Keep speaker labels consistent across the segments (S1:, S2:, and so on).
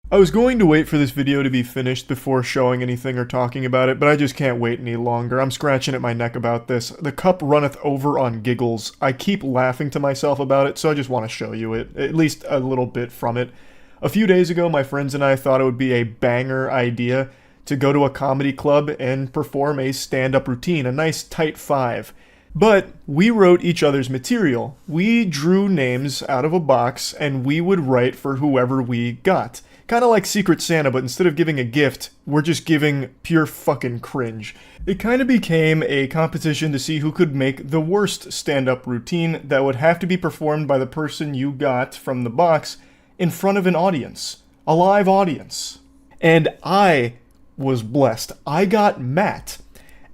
S1: I was going to wait for this video to be finished before showing anything or talking about it, but I just can't wait any longer. I'm scratching at my neck about this. The cup runneth over on giggles. I keep laughing to myself about it, so I just want to show you it, at least a little bit from it. A few days ago, my friends and I thought it would be a banger idea to go to a comedy club and perform a stand-up routine, a nice tight five. But we wrote each other's material. We drew names out of a box, and we would write for whoever we got. Kind of like Secret Santa, but instead of giving a gift, we're just giving pure fucking cringe. It kind of became a competition to see who could make the worst stand-up routine that would have to be performed by the person you got from the box in front of an audience. A live audience. And I was blessed. I got Matt.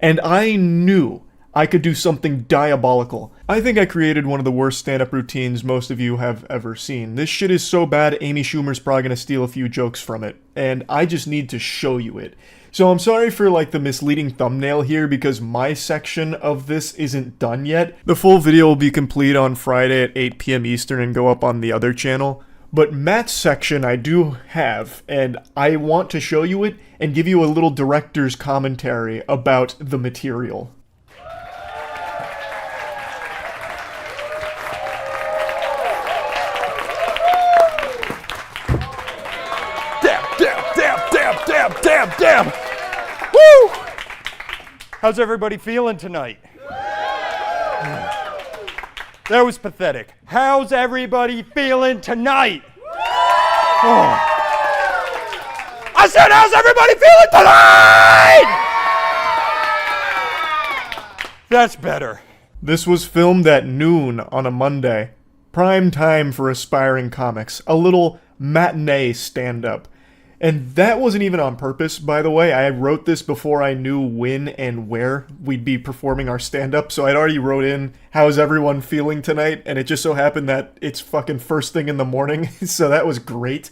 S1: And I knew I could do something diabolical. I think I created one of the worst stand-up routines most of you have ever seen. This shit is so bad, Amy Schumer's probably gonna steal a few jokes from it, and I just need to show you it. So I'm sorry for like the misleading thumbnail here because my section of this isn't done yet. The full video will be complete on Friday at 8 p.m. Eastern and go up on the other channel. But Matt's section I do have, and I want to show you it and give you a little director's commentary about the material.
S2: Damn! Woo! How's everybody feeling tonight? That was pathetic. How's everybody feeling tonight? Oh. I said, how's everybody feeling tonight? That's better.
S1: This was filmed at noon on a Monday. Prime time for aspiring comics. A little matinee stand-up. And that wasn't even on purpose, by the way. I wrote this before I knew when and where we'd be performing our stand-up, so I'd already wrote in, how's everyone feeling tonight? And it just so happened that it's fucking first thing in the morning, so that was great.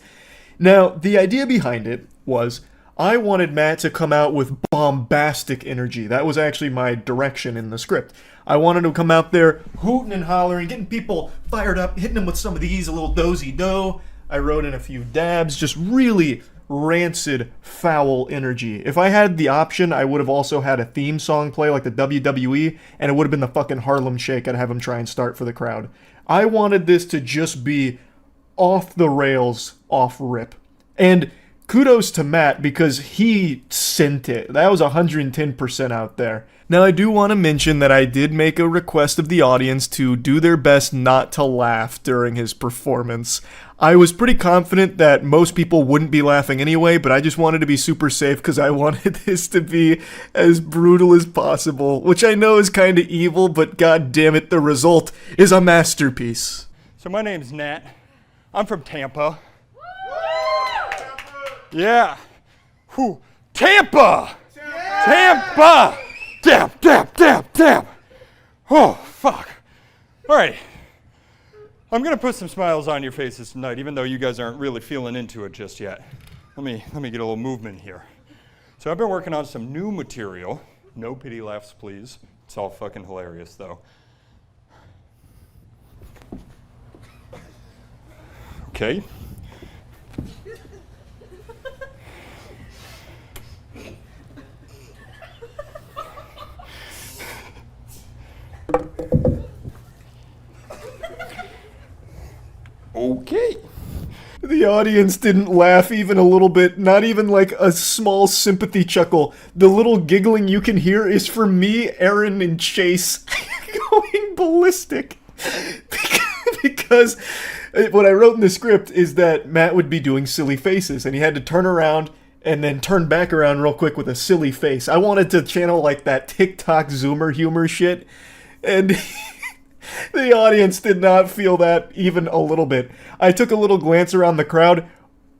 S1: Now, the idea behind it was, I wanted Matt to come out with bombastic energy. That was actually my direction in the script. I wanted to come out there hooting and hollering, getting people fired up, hitting them with some of these, a little dozy-do. I wrote in a few dabs, just really rancid, foul energy. If I had the option, I would have also had a theme song play like the WWE, and it would have been the fucking Harlem Shake I'd have him try and start for the crowd. I wanted this to just be off the rails, off rip. And kudos to Matt because he sent it. That was 110% out there. Now I do want to mention that I did make a request of the audience to do their best not to laugh during his performance. I was pretty confident that most people wouldn't be laughing anyway, but I just wanted to be super safe because I wanted this to be as brutal as possible, which I know is kind of evil, but god damn it, the result is a masterpiece.
S2: So my name's Nat. I'm from Tampa. Yeah. Whew. Tampa! Tampa! Damn! Oh, fuck. All right. I'm gonna put some smiles on your faces tonight, even though you guys aren't really feeling into it just yet. Let me get a little movement here. So I've been working on some new material. No pity laughs, please. It's all fucking hilarious, though. Okay. Okay.
S1: The audience didn't laugh even a little bit, not even like a small sympathy chuckle. The little giggling you can hear is for me, Aaron, and Chase going ballistic. Because what I wrote in the script is that Matt would be doing silly faces, and he had to turn around and then turn back around real quick with a silly face. I wanted to channel like that TikTok Zoomer humor shit, and the audience did not feel that even a little bit. I took a little glance around the crowd.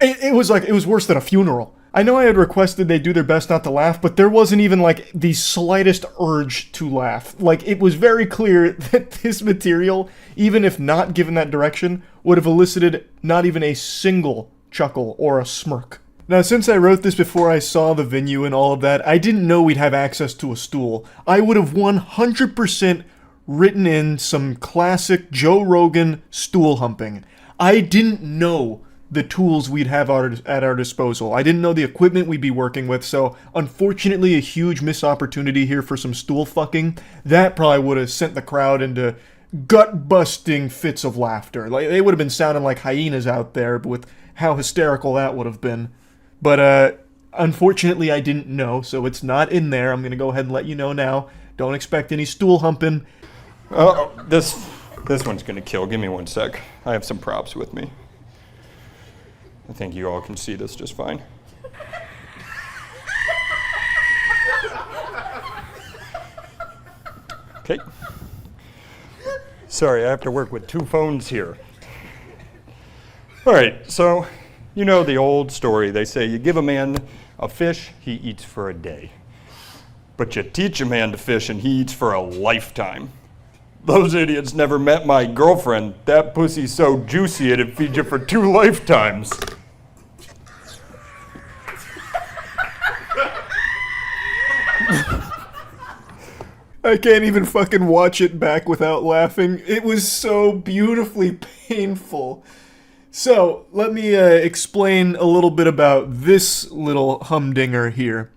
S1: It was worse than a funeral. I know I had requested they do their best not to laugh, but there wasn't even like the slightest urge to laugh. Like, it was very clear that this material, even if not given that direction, would have elicited not even a single chuckle or a smirk. Now, since I wrote this before I saw the venue and all of that, I didn't know we'd have access to a stool. I would have 100% written in some classic Joe Rogan stool humping. I didn't know the tools we'd have at our disposal. I didn't know the equipment we'd be working with, so unfortunately a huge missed opportunity here for some stool fucking. That probably would have sent the crowd into gut-busting fits of laughter. Like, they would have been sounding like hyenas out there with how hysterical that would have been. But unfortunately I didn't know, so it's not in there. I'm gonna go ahead and let you know now. Don't expect any stool humping.
S2: Oh, this one's gonna kill. Give me one sec. I have some props with me. I think you all can see this just fine. Okay. Sorry, I have to work with 2 phones here. All right, so you know the old story. They say you give a man a fish, he eats for a day. But you teach a man to fish and he eats for a lifetime. Those idiots never met my girlfriend. That pussy's so juicy it'd feed you for 2 lifetimes.
S1: I can't even fucking watch it back without laughing. It was so beautifully painful. So, let me explain a little bit about this little humdinger here.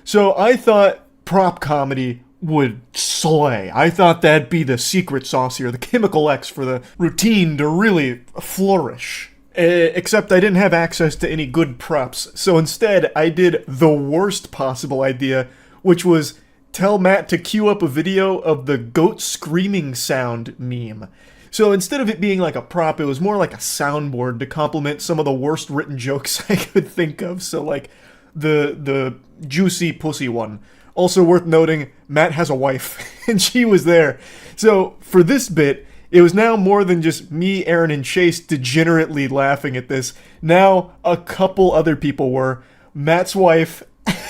S1: So, I thought prop comedy would slay. I thought that'd be the secret sauce here, the chemical X for the routine to really flourish. Except I didn't have access to any good props. So instead, I did the worst possible idea, which was tell Matt to cue up a video of the goat screaming sound meme. So instead of it being like a prop, it was more like a soundboard to complement some of the worst written jokes I could think of. So like the juicy pussy one. Also worth noting, Matt has a wife, and she was there. So for this bit, it was now more than just me, Aaron, and Chase degenerately laughing at this. Now a couple other people were. Matt's wife,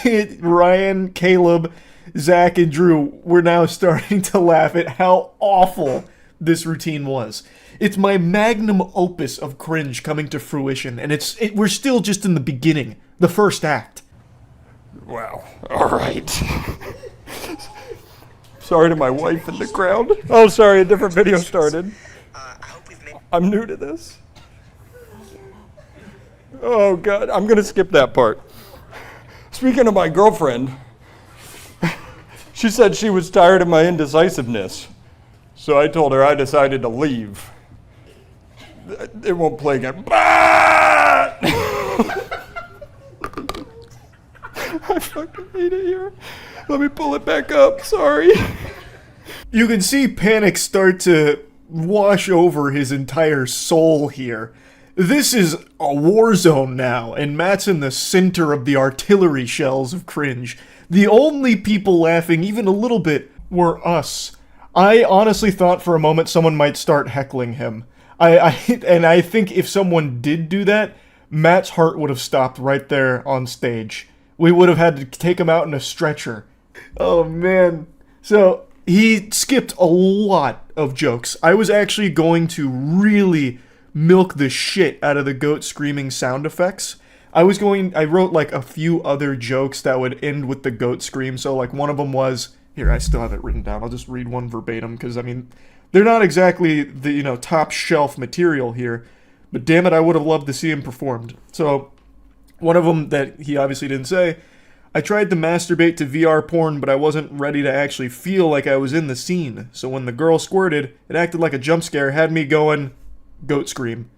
S1: Ryan, Caleb, Zach, and Drew were now starting to laugh at how awful this routine was. It's my magnum opus of cringe coming to fruition, and we're still just in the beginning, the first act.
S2: Wow. All right. Sorry to my wife in the crowd. Oh, sorry, a different video started. I'm new to this. Oh, God, I'm going to skip that part. Speaking of my girlfriend, she said she was tired of my indecisiveness. So I told her I decided to leave. It won't play again. I fucking hate it here. Let me pull it back up. Sorry.
S1: You can see panic start to wash over his entire soul here. This is a war zone now, and Matt's in the center of the artillery shells of cringe. The only people laughing even a little bit were us. I honestly thought for a moment someone might start heckling him. And I think if someone did do that, Matt's heart would have stopped right there on stage. We would have had to take him out in a stretcher. Oh, man. So, he skipped a lot of jokes. I was actually going to really milk the shit out of the goat screaming sound effects. I wrote like a few other jokes that would end with the goat scream. So, like, one of them was... Here, I still have it written down. I'll just read one verbatim, because, I mean, they're not exactly the, top shelf material here. But damn it, I would have loved to see him performed. So... one of them that he obviously didn't say, I tried to masturbate to VR porn, but I wasn't ready to actually feel like I was in the scene. So when the girl squirted, it acted like a jump scare, had me going, goat scream.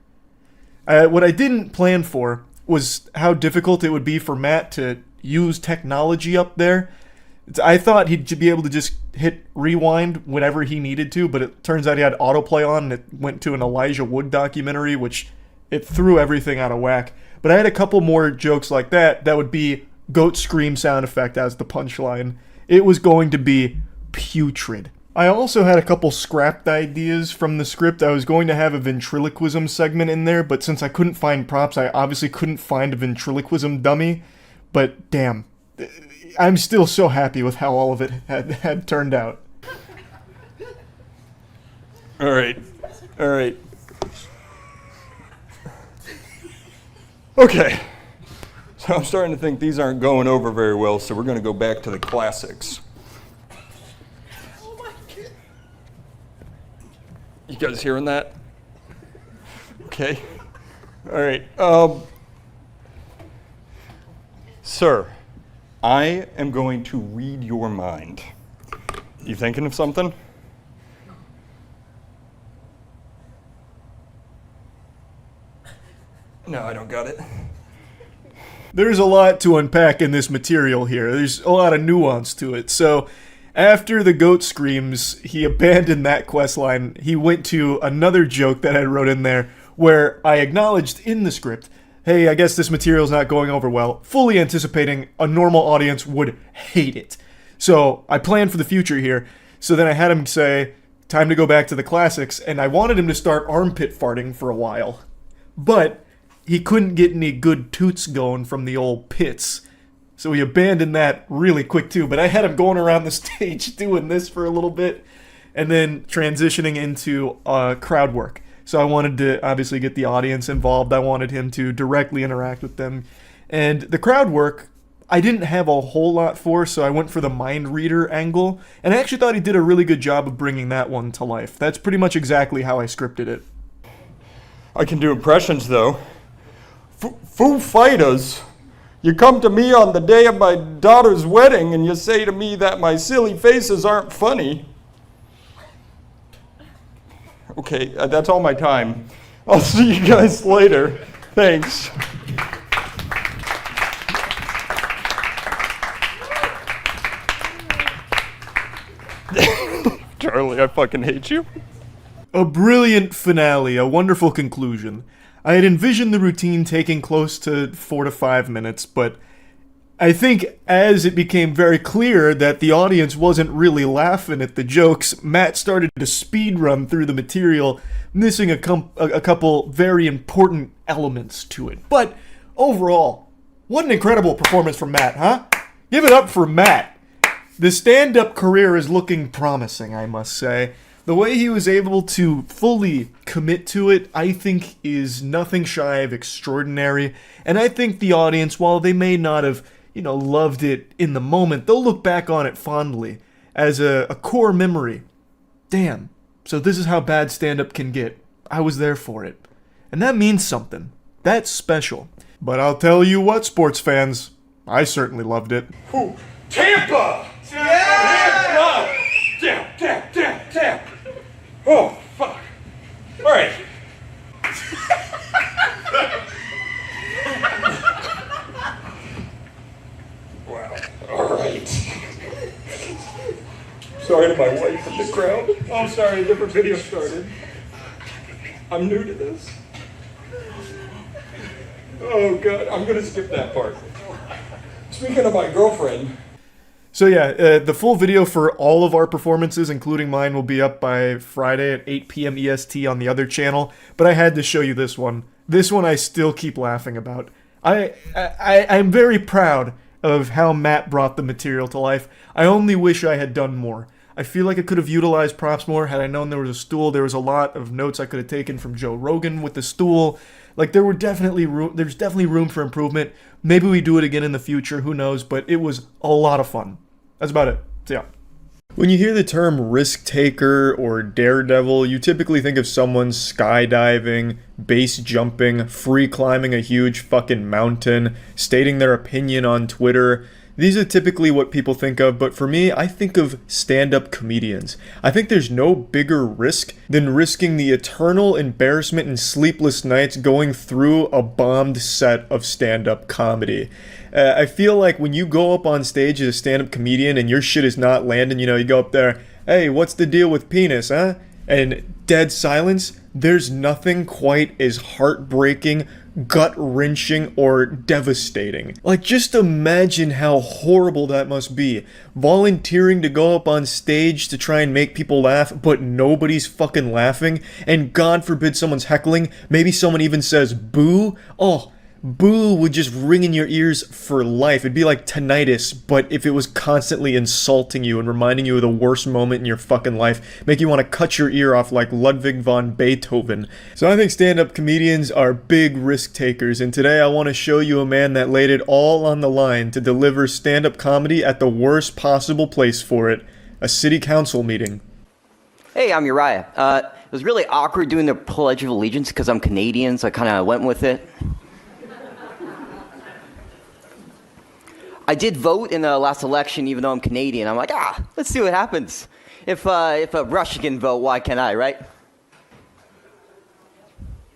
S1: What I didn't plan for was how difficult it would be for Matt to use technology up there. I thought he'd be able to just hit rewind whenever he needed to, but it turns out he had autoplay on, and it went to an Elijah Wood documentary, which it threw everything out of whack. But I had a couple more jokes like that would be goat scream sound effect as the punchline. It was going to be putrid. I also had a couple scrapped ideas from the script. I was going to have a ventriloquism segment in there, but since I couldn't find props, I obviously couldn't find a ventriloquism dummy. But damn, I'm still so happy with how all of it had turned out.
S2: All right. Okay, so I'm starting to think these aren't going over very well, so we're going to go back to the classics. You guys hearing that? Okay. All right. Sir, I am going to read your mind. You thinking of something? No, I don't got it.
S1: There's a lot to unpack in this material here. There's a lot of nuance to it. So, after the goat screams, he abandoned that quest line. He went to another joke that I wrote in there where I acknowledged in the script, hey, I guess this material's not going over well, fully anticipating a normal audience would hate it. So, I planned for the future here. So then I had him say, time to go back to the classics, and I wanted him to start armpit farting for a while. But he couldn't get any good toots going from the old pits. So he abandoned that really quick too. But I had him going around the stage doing this for a little bit and then transitioning into crowd work. So I wanted to obviously get the audience involved. I wanted him to directly interact with them. And the crowd work, I didn't have a whole lot for, so I went for the mind reader angle. And I actually thought he did a really good job of bringing that one to life. That's pretty much exactly how I scripted it.
S2: I can do impressions, though. Foo Fighters, you come to me on the day of my daughter's wedding and you say to me that my silly faces aren't funny. Okay, that's all my time. I'll see you guys later. Thanks. Charlie, I fucking hate you.
S1: A brilliant finale, a wonderful conclusion. I had envisioned the routine taking close to 4 to 5 minutes, but I think as it became very clear that the audience wasn't really laughing at the jokes, Matt started to speed run through the material, missing a couple very important elements to it. But overall, what an incredible performance from Matt, huh? Give it up for Matt. The stand-up career is looking promising, I must say. The way he was able to fully commit to it, I think, is nothing shy of extraordinary. And I think the audience, while they may not have, loved it in the moment, they'll look back on it fondly as a core memory. Damn. So this is how bad stand-up can get. I was there for it. And that means something. That's special. But I'll tell you what, sports fans, I certainly loved it.
S2: Ooh, Tampa! Tampa! Tap! Oh, fuck. All right. Wow. All right. Sorry to my wife in the crowd. Oh, sorry, a different video started. I'm new to this. Oh, God, I'm going to skip that part. Speaking of my girlfriend...
S1: So yeah, the full video for all of our performances, including mine, will be up by Friday at 8 p.m. EST on the other channel, but I had to show you this one. This one I still keep laughing about. I'm very proud of how Matt brought the material to life. I only wish I had done more. I feel like I could have utilized props more had I known there was a stool. There was a lot of notes I could have taken from Joe Rogan with the stool. Like, there's definitely room for improvement. Maybe we do it again in the future, who knows, but it was a lot of fun. That's about it. So yeah. When you hear the term risk taker or daredevil, you typically think of someone skydiving, base jumping, free climbing a huge fucking mountain, stating their opinion on Twitter. These are typically what people think of, but for me, I think of stand-up comedians. I think there's no bigger risk than risking the eternal embarrassment and sleepless nights going through a bombed set of stand-up comedy. I feel like when you go up on stage as a stand-up comedian and your shit is not landing, you go up there, hey, what's the deal with penis, huh? And dead silence, there's nothing quite as heartbreaking, gut-wrenching, or devastating. Like, just imagine how horrible that must be. Volunteering to go up on stage to try and make people laugh, but nobody's fucking laughing, and God forbid someone's heckling, maybe someone even says boo. Oh, boo would just ring in your ears for life. It'd be like tinnitus, but if it was constantly insulting you and reminding you of the worst moment in your fucking life, make you want to cut your ear off like Ludwig von Beethoven. So I think stand-up comedians are big risk takers, and today I want to show you a man that laid it all on the line to deliver stand-up comedy at the worst possible place for it, a city council meeting.
S3: Hey, I'm Uriah. It was really awkward doing the Pledge of Allegiance because I'm Canadian, so I kind of went with it. I did vote in the last election, even though I'm Canadian. I'm like, let's see what happens. If a Russian can vote, why can't I, right?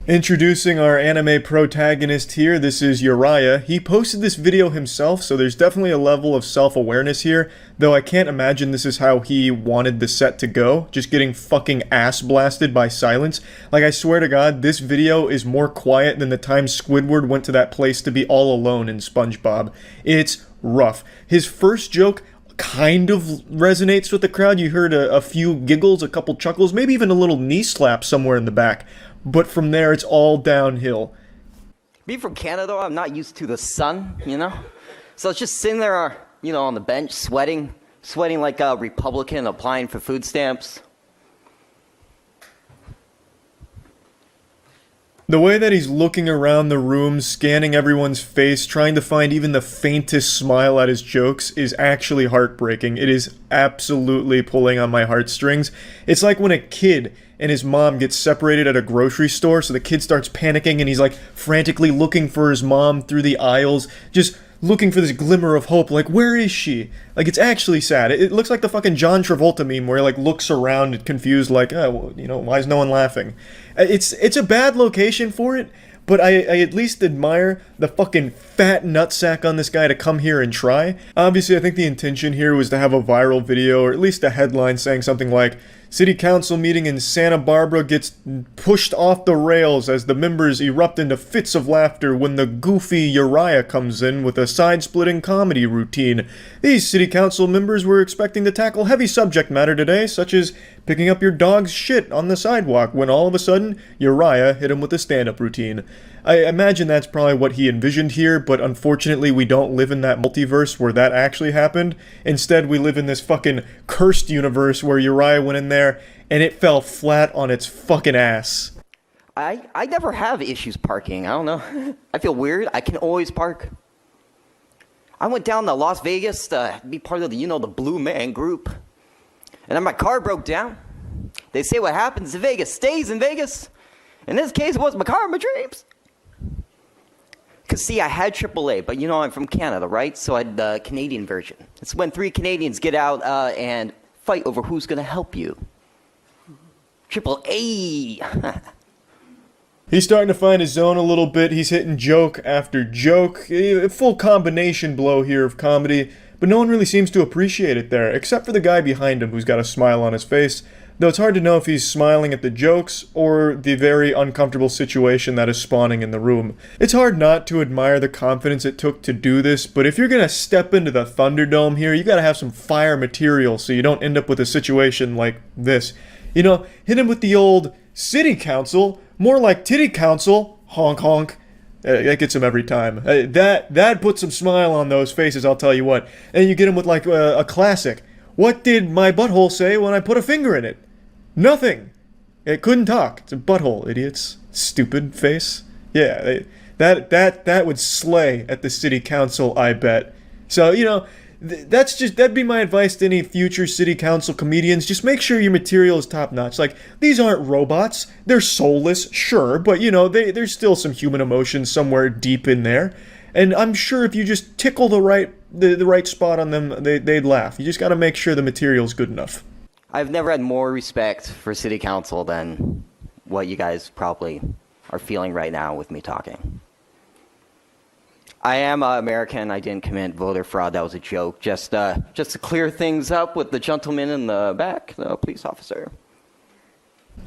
S1: Introducing our anime protagonist here, this is Uriah. He posted this video himself, so there's definitely a level of self-awareness here, though I can't imagine this is how he wanted the set to go, just getting fucking ass blasted by silence. Like, I swear to God, this video is more quiet than the time Squidward went to that place to be all alone in SpongeBob. It's rough. His first joke kind of resonates with the crowd. You heard a few giggles, a couple chuckles, maybe even a little knee slap somewhere in the back. But from there, it's all downhill.
S3: Being from Canada, I'm not used to the sun, you know? So it's just sitting there, you know, on the bench, sweating like a Republican applying for food stamps.
S1: The way that he's looking around the room, scanning everyone's face, trying to find even the faintest smile at his jokes is actually heartbreaking. It is absolutely pulling on my heartstrings. It's like when a kid and his mom gets separated at a grocery store, so the kid starts panicking and he's like frantically looking for his mom through the aisles, just looking for this glimmer of hope, like, where is she? Like, it's actually sad. It looks like the fucking John Travolta meme where he, like, looks around and confused, like, oh, well, you know, why is no one laughing? It's a bad location for it, but I at least admire the fucking fat nutsack on this guy to come here and try. Obviously, I think the intention here was to have a viral video, or at least a headline saying something like, City Council meeting in Santa Barbara gets pushed off the rails as the members erupt into fits of laughter when the goofy Uriah comes in with a side-splitting comedy routine. These City Council members were expecting to tackle heavy subject matter today, such as picking up your dog's shit on the sidewalk, when all of a sudden, Uriah hit him with a stand-up routine. I imagine that's probably what he envisioned here, but unfortunately we don't live in that multiverse where that actually happened. Instead, we live in this fucking cursed universe where Uriah went in there and it fell flat on its fucking ass.
S3: I never have issues parking. I don't know. I feel weird. I can always park. I went down to Las Vegas to be part of the, you know, the Blue Man Group. And then my car broke down. They say what happens in Vegas stays in Vegas. In this case, it was my car in my dreams. Because, see, I had AAA, but, you know, I'm from Canada, right? So I had the Canadian version. It's when 3 Canadians get out and fight over who's going to help you. AAA.
S1: He's starting to find his zone a little bit. He's hitting joke after joke. A full combination blow here of comedy, but no one really seems to appreciate it there, except for the guy behind him who's got a smile on his face. Though it's hard to know if he's smiling at the jokes or the very uncomfortable situation that is spawning in the room. It's hard not to admire the confidence it took to do this, but if you're gonna step into the Thunderdome here, you gotta have some fire material so you don't end up with a situation like this. You know, hit him with the old city council, more like titty council, honk honk. That gets him every time. That puts some smile on those faces, I'll tell you what. And you get him with like a classic. What did my butthole say when I put a finger in it? Nothing. It couldn't talk. It's a butthole, idiots. Stupid face. Yeah, that would slay at the city council, I bet. So, you know, that'd be my advice to any future city council comedians. Just make sure your material is top notch. Like, these aren't robots. They're soulless, sure, but you know, there's still some human emotion somewhere deep in there. And I'm sure if you just tickle the right spot on them, they'd laugh. You just gotta make sure the material's good enough.
S3: I've never had more respect for city council than what you guys probably are feeling right now with me talking. I am American. I didn't commit voter fraud. That was a joke. Just to clear things up with the gentleman in the back, the police officer.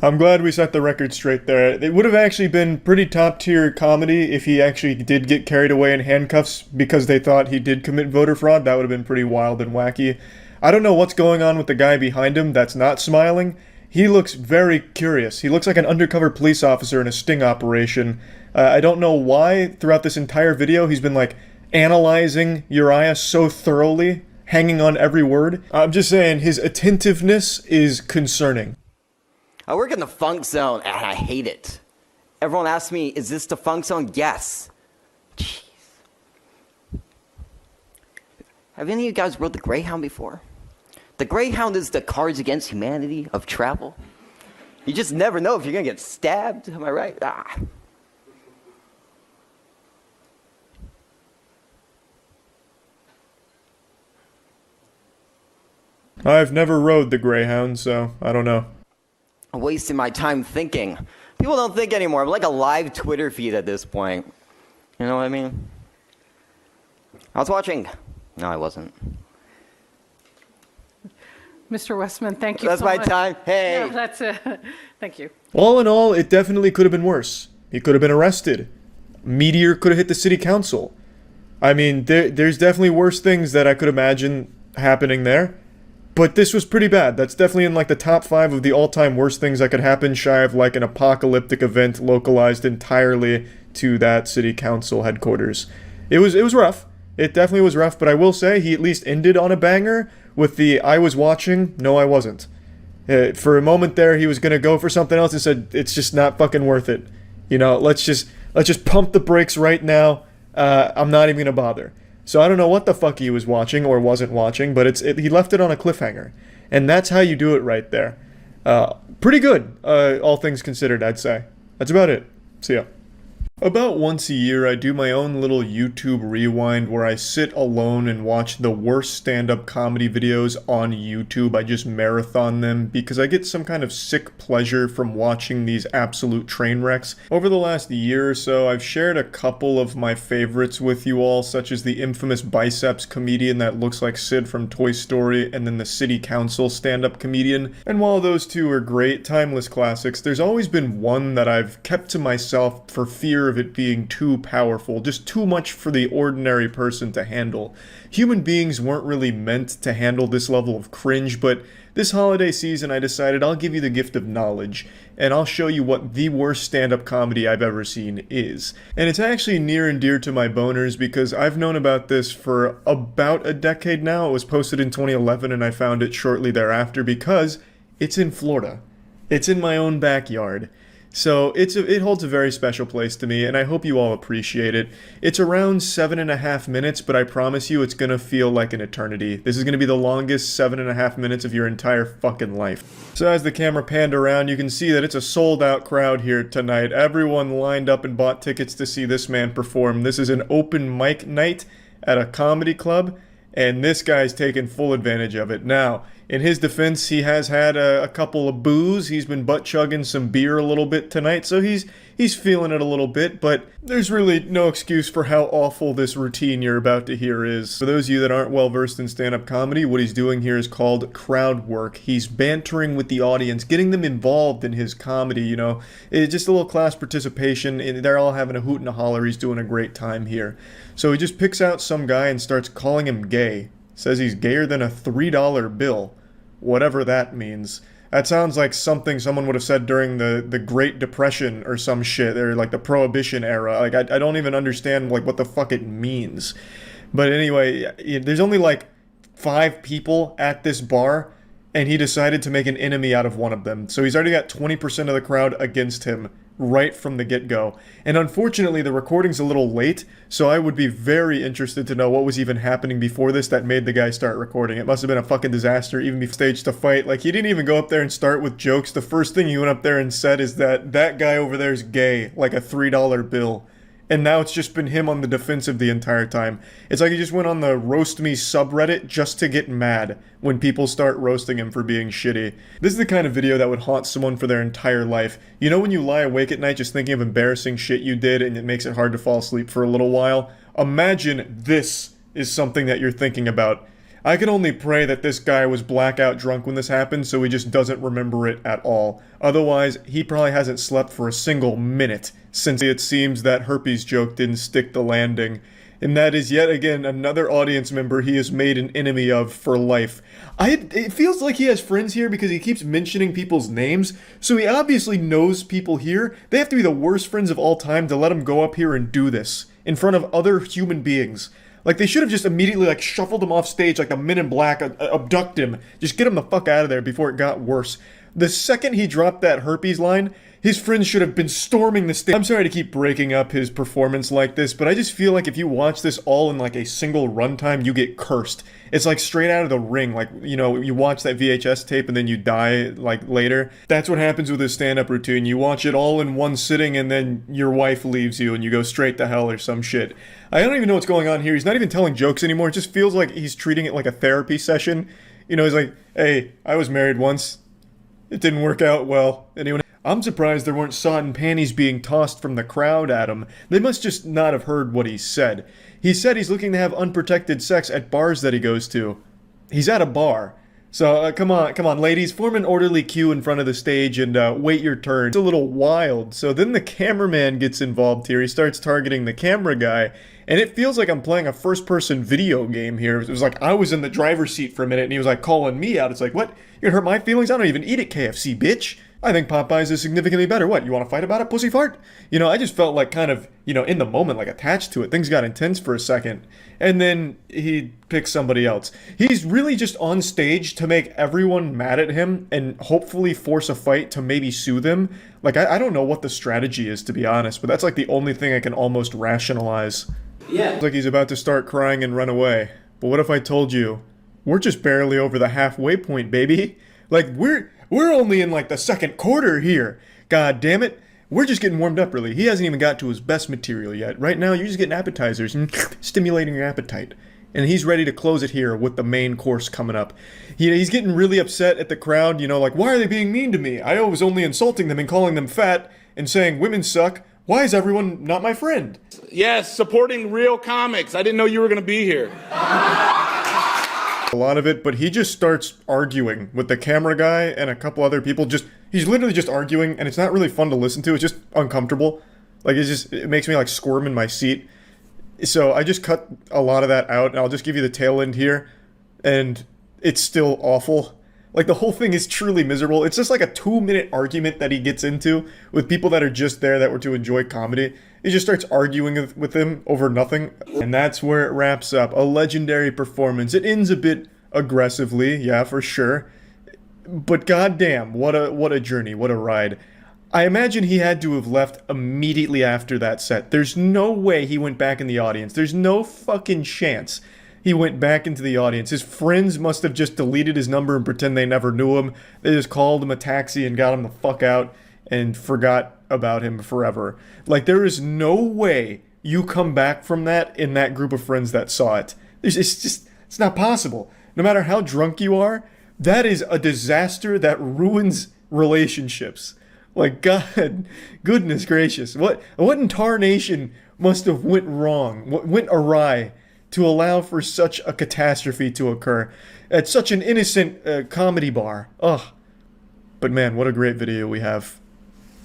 S1: I'm glad we set the record straight there. It would have actually been pretty top-tier comedy if he actually did get carried away in handcuffs because they thought he did commit voter fraud. That would have been pretty wild and wacky. I don't know what's going on with the guy behind him that's not smiling. He looks very curious. He looks like an undercover police officer in a sting operation. I don't know why throughout this entire video he's been like analyzing Uriah so thoroughly, hanging on every word. I'm just saying his attentiveness is concerning.
S3: I work in the funk zone and I hate it. Everyone asks me, is this the funk zone? Yes. Jeez. Have any of you guys rode the Greyhound before? The Greyhound is the Cards Against Humanity of travel. You just never know if you're gonna get stabbed. Am I right? Ah.
S1: I've never rode the Greyhound, so I don't know.
S3: I'm wasting my time thinking. People don't think anymore. I'm like a live Twitter feed at this point. You know what I mean? I was watching. No, I wasn't.
S4: Mr. Westman, thank you
S3: That's
S4: so
S3: my
S4: much.
S3: time. Hey.
S4: No, that's it. Thank you.
S1: All in all, it definitely could have been worse. He could have been arrested. Meteor could have hit the city council. I mean, there's definitely worse things that I could imagine happening there. But this was pretty bad. That's definitely in like the top 5 of the all-time worst things that could happen, shy of like an apocalyptic event localized entirely to that city council headquarters. It was rough. It definitely was rough, but I will say he at least ended on a banger with the "I was watching, no I wasn't." For a moment there, he was gonna go for something else and said, "It's just not fucking worth it. You know, let's just pump the brakes right now. I'm not even gonna bother." So I don't know what the fuck he was watching or wasn't watching, but he left it on a cliffhanger, and that's how you do it right there. Pretty good, all things considered, I'd say. That's about it. See ya. About once a year, I do my own little YouTube rewind where I sit alone and watch the worst stand-up comedy videos on YouTube. I just marathon them because I get some kind of sick pleasure from watching these absolute train wrecks. Over the last year or so, I've shared a couple of my favorites with you all, such as the infamous biceps comedian that looks like Sid from Toy Story, and then the city council stand-up comedian. And while those two are great, timeless classics, there's always been one that I've kept to myself for fear of it being too powerful, just too much for the ordinary person to handle. Human beings weren't really meant to handle this level of cringe, but this holiday season I decided I'll give you the gift of knowledge, and I'll show you what the worst stand-up comedy I've ever seen is. And it's actually near and dear to my boners because I've known about this for about a decade now. It was posted in 2011 and I found it shortly thereafter because it's in Florida. It's in my own backyard. So it holds a very special place to me, and I hope you all appreciate it. It's around 7.5 minutes, but I promise you it's gonna feel like an eternity. This is gonna be the longest 7.5 minutes of your entire fucking life. So as the camera panned around, you can see that it's a sold-out crowd here tonight. Everyone lined up and bought tickets to see this man perform. This is an open mic night at a comedy club, and this guy's taking full advantage of it. Now, in his defense, he has had a couple of booze. He's been butt-chugging some beer a little bit tonight, so he's feeling it a little bit, but there's really no excuse for how awful this routine you're about to hear is. For those of you that aren't well-versed in stand-up comedy, what he's doing here is called crowd work. He's bantering with the audience, getting them involved in his comedy, you know. It's just a little class participation, and they're all having a hoot and a holler. He's doing a great time here. So he just picks out some guy and starts calling him gay. Says he's gayer than a $3 bill. Whatever that means. That sounds like something someone would have said during the Great Depression or some shit, or like the Prohibition era. Like, I don't even understand like what the fuck it means. But anyway, there's only like 5 people at this bar, and he decided to make an enemy out of one of them. So he's already got 20% of the crowd against him right from the get-go. And unfortunately, the recording's a little late, so I would be very interested to know what was even happening before this that made the guy start recording. It must have been a fucking disaster, even before staged to fight. Like, he didn't even go up there and start with jokes. The first thing he went up there and said is that guy over there is gay, like a $3 bill. And now it's just been him on the defensive the entire time. It's like he just went on the Roast Me subreddit just to get mad when people start roasting him for being shitty. This is the kind of video that would haunt someone for their entire life. You know when you lie awake at night just thinking of embarrassing shit you did and it makes it hard to fall asleep for a little while? Imagine this is something that you're thinking about. I can only pray that this guy was blackout drunk when this happened, so he just doesn't remember it at all. Otherwise, he probably hasn't slept for a single minute since it seems that herpes joke didn't stick the landing. And that is yet again another audience member he has made an enemy of for life. It feels like he has friends here because he keeps mentioning people's names, so he obviously knows people here. They have to be the worst friends of all time to let him go up here and do this in front of other human beings. Like, they should have just immediately, like, shuffled him off stage like the Men in Black, abduct him, just get him the fuck out of there before it got worse. The second he dropped that herpes line, his friends should have been storming the stage. I'm sorry to keep breaking up his performance like this, but I just feel like if you watch this all in like a single runtime, you get cursed. It's like straight out of The Ring, like, you know, you watch that VHS tape and then you die like later. That's what happens with his stand-up routine. You watch it all in one sitting and then your wife leaves you and you go straight to hell or some shit. I don't even know what's going on here. He's not even telling jokes anymore. It just feels like he's treating it like a therapy session. You know, he's like, hey, I was married once. It didn't work out well. Anyone? I'm surprised there weren't sodden panties being tossed from the crowd at him. They must just not have heard what he said. He said he's looking to have unprotected sex at bars that he goes to. He's at a bar. So, come on, ladies, form an orderly queue in front of the stage and wait your turn. It's a little wild. So then the cameraman gets involved here. He starts targeting the camera guy. And it feels like I'm playing a first-person video game here. It was like I was in the driver's seat for a minute and he was like calling me out. It's like, what? You're gonna hurt my feelings? I don't even eat at KFC, bitch. I think Popeyes is significantly better. What, you want to fight about it, pussy fart? You know, I just felt like kind of, you know, in the moment, like attached to it. Things got intense for a second. And then he picks somebody else. He's really just on stage to make everyone mad at him and hopefully force a fight to maybe sue them. Like, I don't know what the strategy is, to be honest, but that's like the only thing I can almost rationalize. Yeah. It's like he's about to start crying and run away. But what if I told you, we're just barely over the halfway point, baby? Like, we're only in like the second quarter here. God damn it. We're just getting warmed up, really. He hasn't even got to his best material yet. Right now, you're just getting appetizers and stimulating your appetite. And he's ready to close it here with the main course coming up. He's getting really upset at the crowd, you know, like, why are they being mean to me? I was only insulting them and calling them fat and saying women suck. Why is everyone not my friend?
S5: Yes, supporting real comics. I didn't know you were going to be here.
S1: A lot of it, but he just starts arguing with the camera guy and a couple other people. He's literally just arguing, and it's not really fun to listen to. It's just uncomfortable. Like, it makes me like squirm in my seat. So I just cut a lot of that out, and I'll just give you the tail end here, and it's still awful. Like, the whole thing is truly miserable. It's just like a 2-minute argument that he gets into with people that are just there that were to enjoy comedy. He just starts arguing with them over nothing. And that's where it wraps up. A legendary performance. It ends a bit aggressively, yeah, for sure. But goddamn, what a journey, what a ride. I imagine he had to have left immediately after that set. There's no way he went back in the audience. There's no fucking chance he went back into the audience. His friends must have just deleted his number and pretend they never knew him. They just called him a taxi and got him the fuck out and forgot about him forever. Like, there is no way you come back from that in that group of friends that saw it. It's not possible. No matter how drunk you are, that is a disaster that ruins relationships. Like, God, goodness gracious. What in tarnation must have went wrong, what went awry to allow for such a catastrophe to occur at such an innocent comedy bar? Ugh. But man, what a great video we have.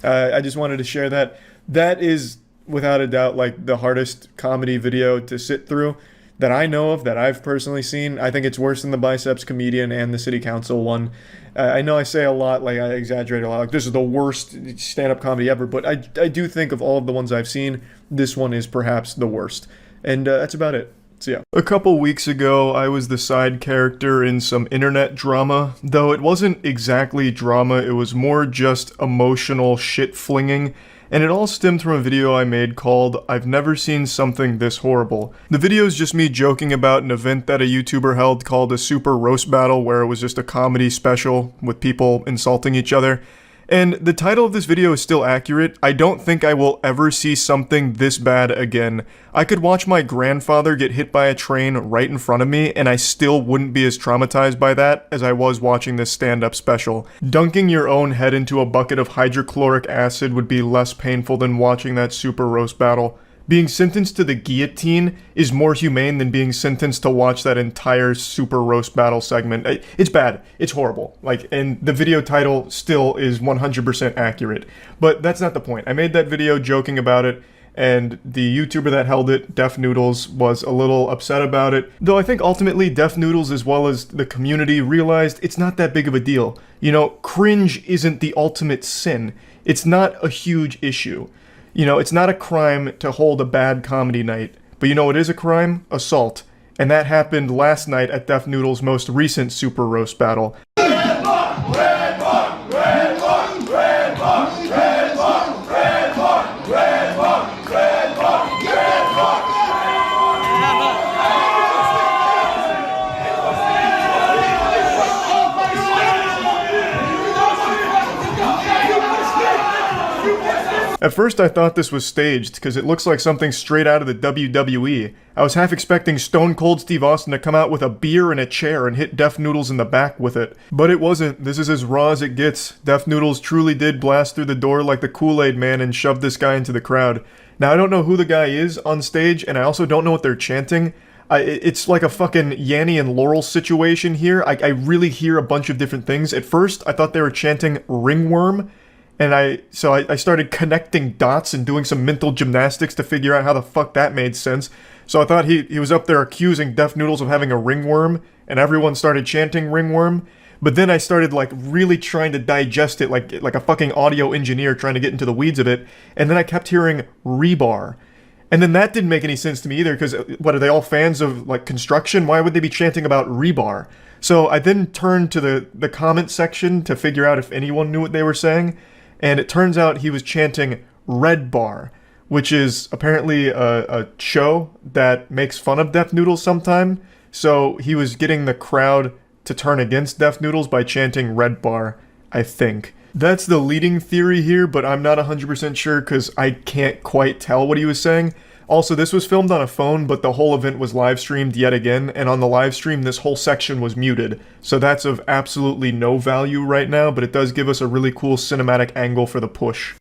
S1: I just wanted to share that. That is, without a doubt, like the hardest comedy video to sit through that I know of, that I've personally seen. I think it's worse than the Biceps Comedian and the City Council one. I know I say a lot, like I exaggerate a lot, like this is the worst stand-up comedy ever, but I do think of all of the ones I've seen, this one is perhaps the worst. And that's about it. So yeah. A couple weeks ago, I was the side character in some internet drama, though it wasn't exactly drama, it was more just emotional shit-flinging, and it all stemmed from a video I made called I've Never Seen Something This Horrible. The video is just me joking about an event that a YouTuber held called a Super Roast Battle, where it was just a comedy special with people insulting each other. And the title of this video is still accurate. I don't think I will ever see something this bad again. I could watch my grandfather get hit by a train right in front of me, and I still wouldn't be as traumatized by that as I was watching this stand-up special. Dunking your own head into a bucket of hydrochloric acid would be less painful than watching that Super Roast Battle. Being sentenced to the guillotine is more humane than being sentenced to watch that entire Super Roast Battle segment. It's bad. It's horrible. Like, and the video title still is 100% accurate. But that's not the point. I made that video joking about it, and the YouTuber that held it, Def Noodles, was a little upset about it. Though I think ultimately Def Noodles, as well as the community, realized it's not that big of a deal. You know, cringe isn't the ultimate sin. It's not a huge issue. You know, it's not a crime to hold a bad comedy night, but you know what is a crime? Assault. And that happened last night at Def Noodle's most recent Super Roast Battle. Red bar, red bar, red At first I thought this was staged, because it looks like something straight out of the WWE. I was half expecting Stone Cold Steve Austin to come out with a beer and a chair and hit Def Noodles in the back with it. But it wasn't. This is as raw as it gets. Def Noodles truly did blast through the door like the Kool-Aid Man and shoved this guy into the crowd. Now, I don't know who the guy is on stage, and I also don't know what they're chanting. It's like a fucking Yanny and Laurel situation here. I really hear a bunch of different things. At first, I thought they were chanting ringworm, and I started connecting dots and doing some mental gymnastics to figure out how the fuck that made sense. So I thought he was up there accusing Def Noodles of having a ringworm, and everyone started chanting ringworm. But then I started like really trying to digest it like a fucking audio engineer trying to get into the weeds of it, and then I kept hearing rebar. And then that didn't make any sense to me either, because what, are they all fans of like construction? Why would they be chanting about rebar? So I then turned to the comment section to figure out if anyone knew what they were saying, and it turns out he was chanting red bar, which is apparently a show that makes fun of Def Noodles sometime. So he was getting the crowd to turn against Def Noodles by chanting red bar, I think. That's the leading theory here, but I'm not 100% sure because I can't quite tell what he was saying. Also, this was filmed on a phone, but the whole event was live streamed yet again, and on the live stream, this whole section was muted. So that's of absolutely no value right now, but it does give us a really cool cinematic angle for the push.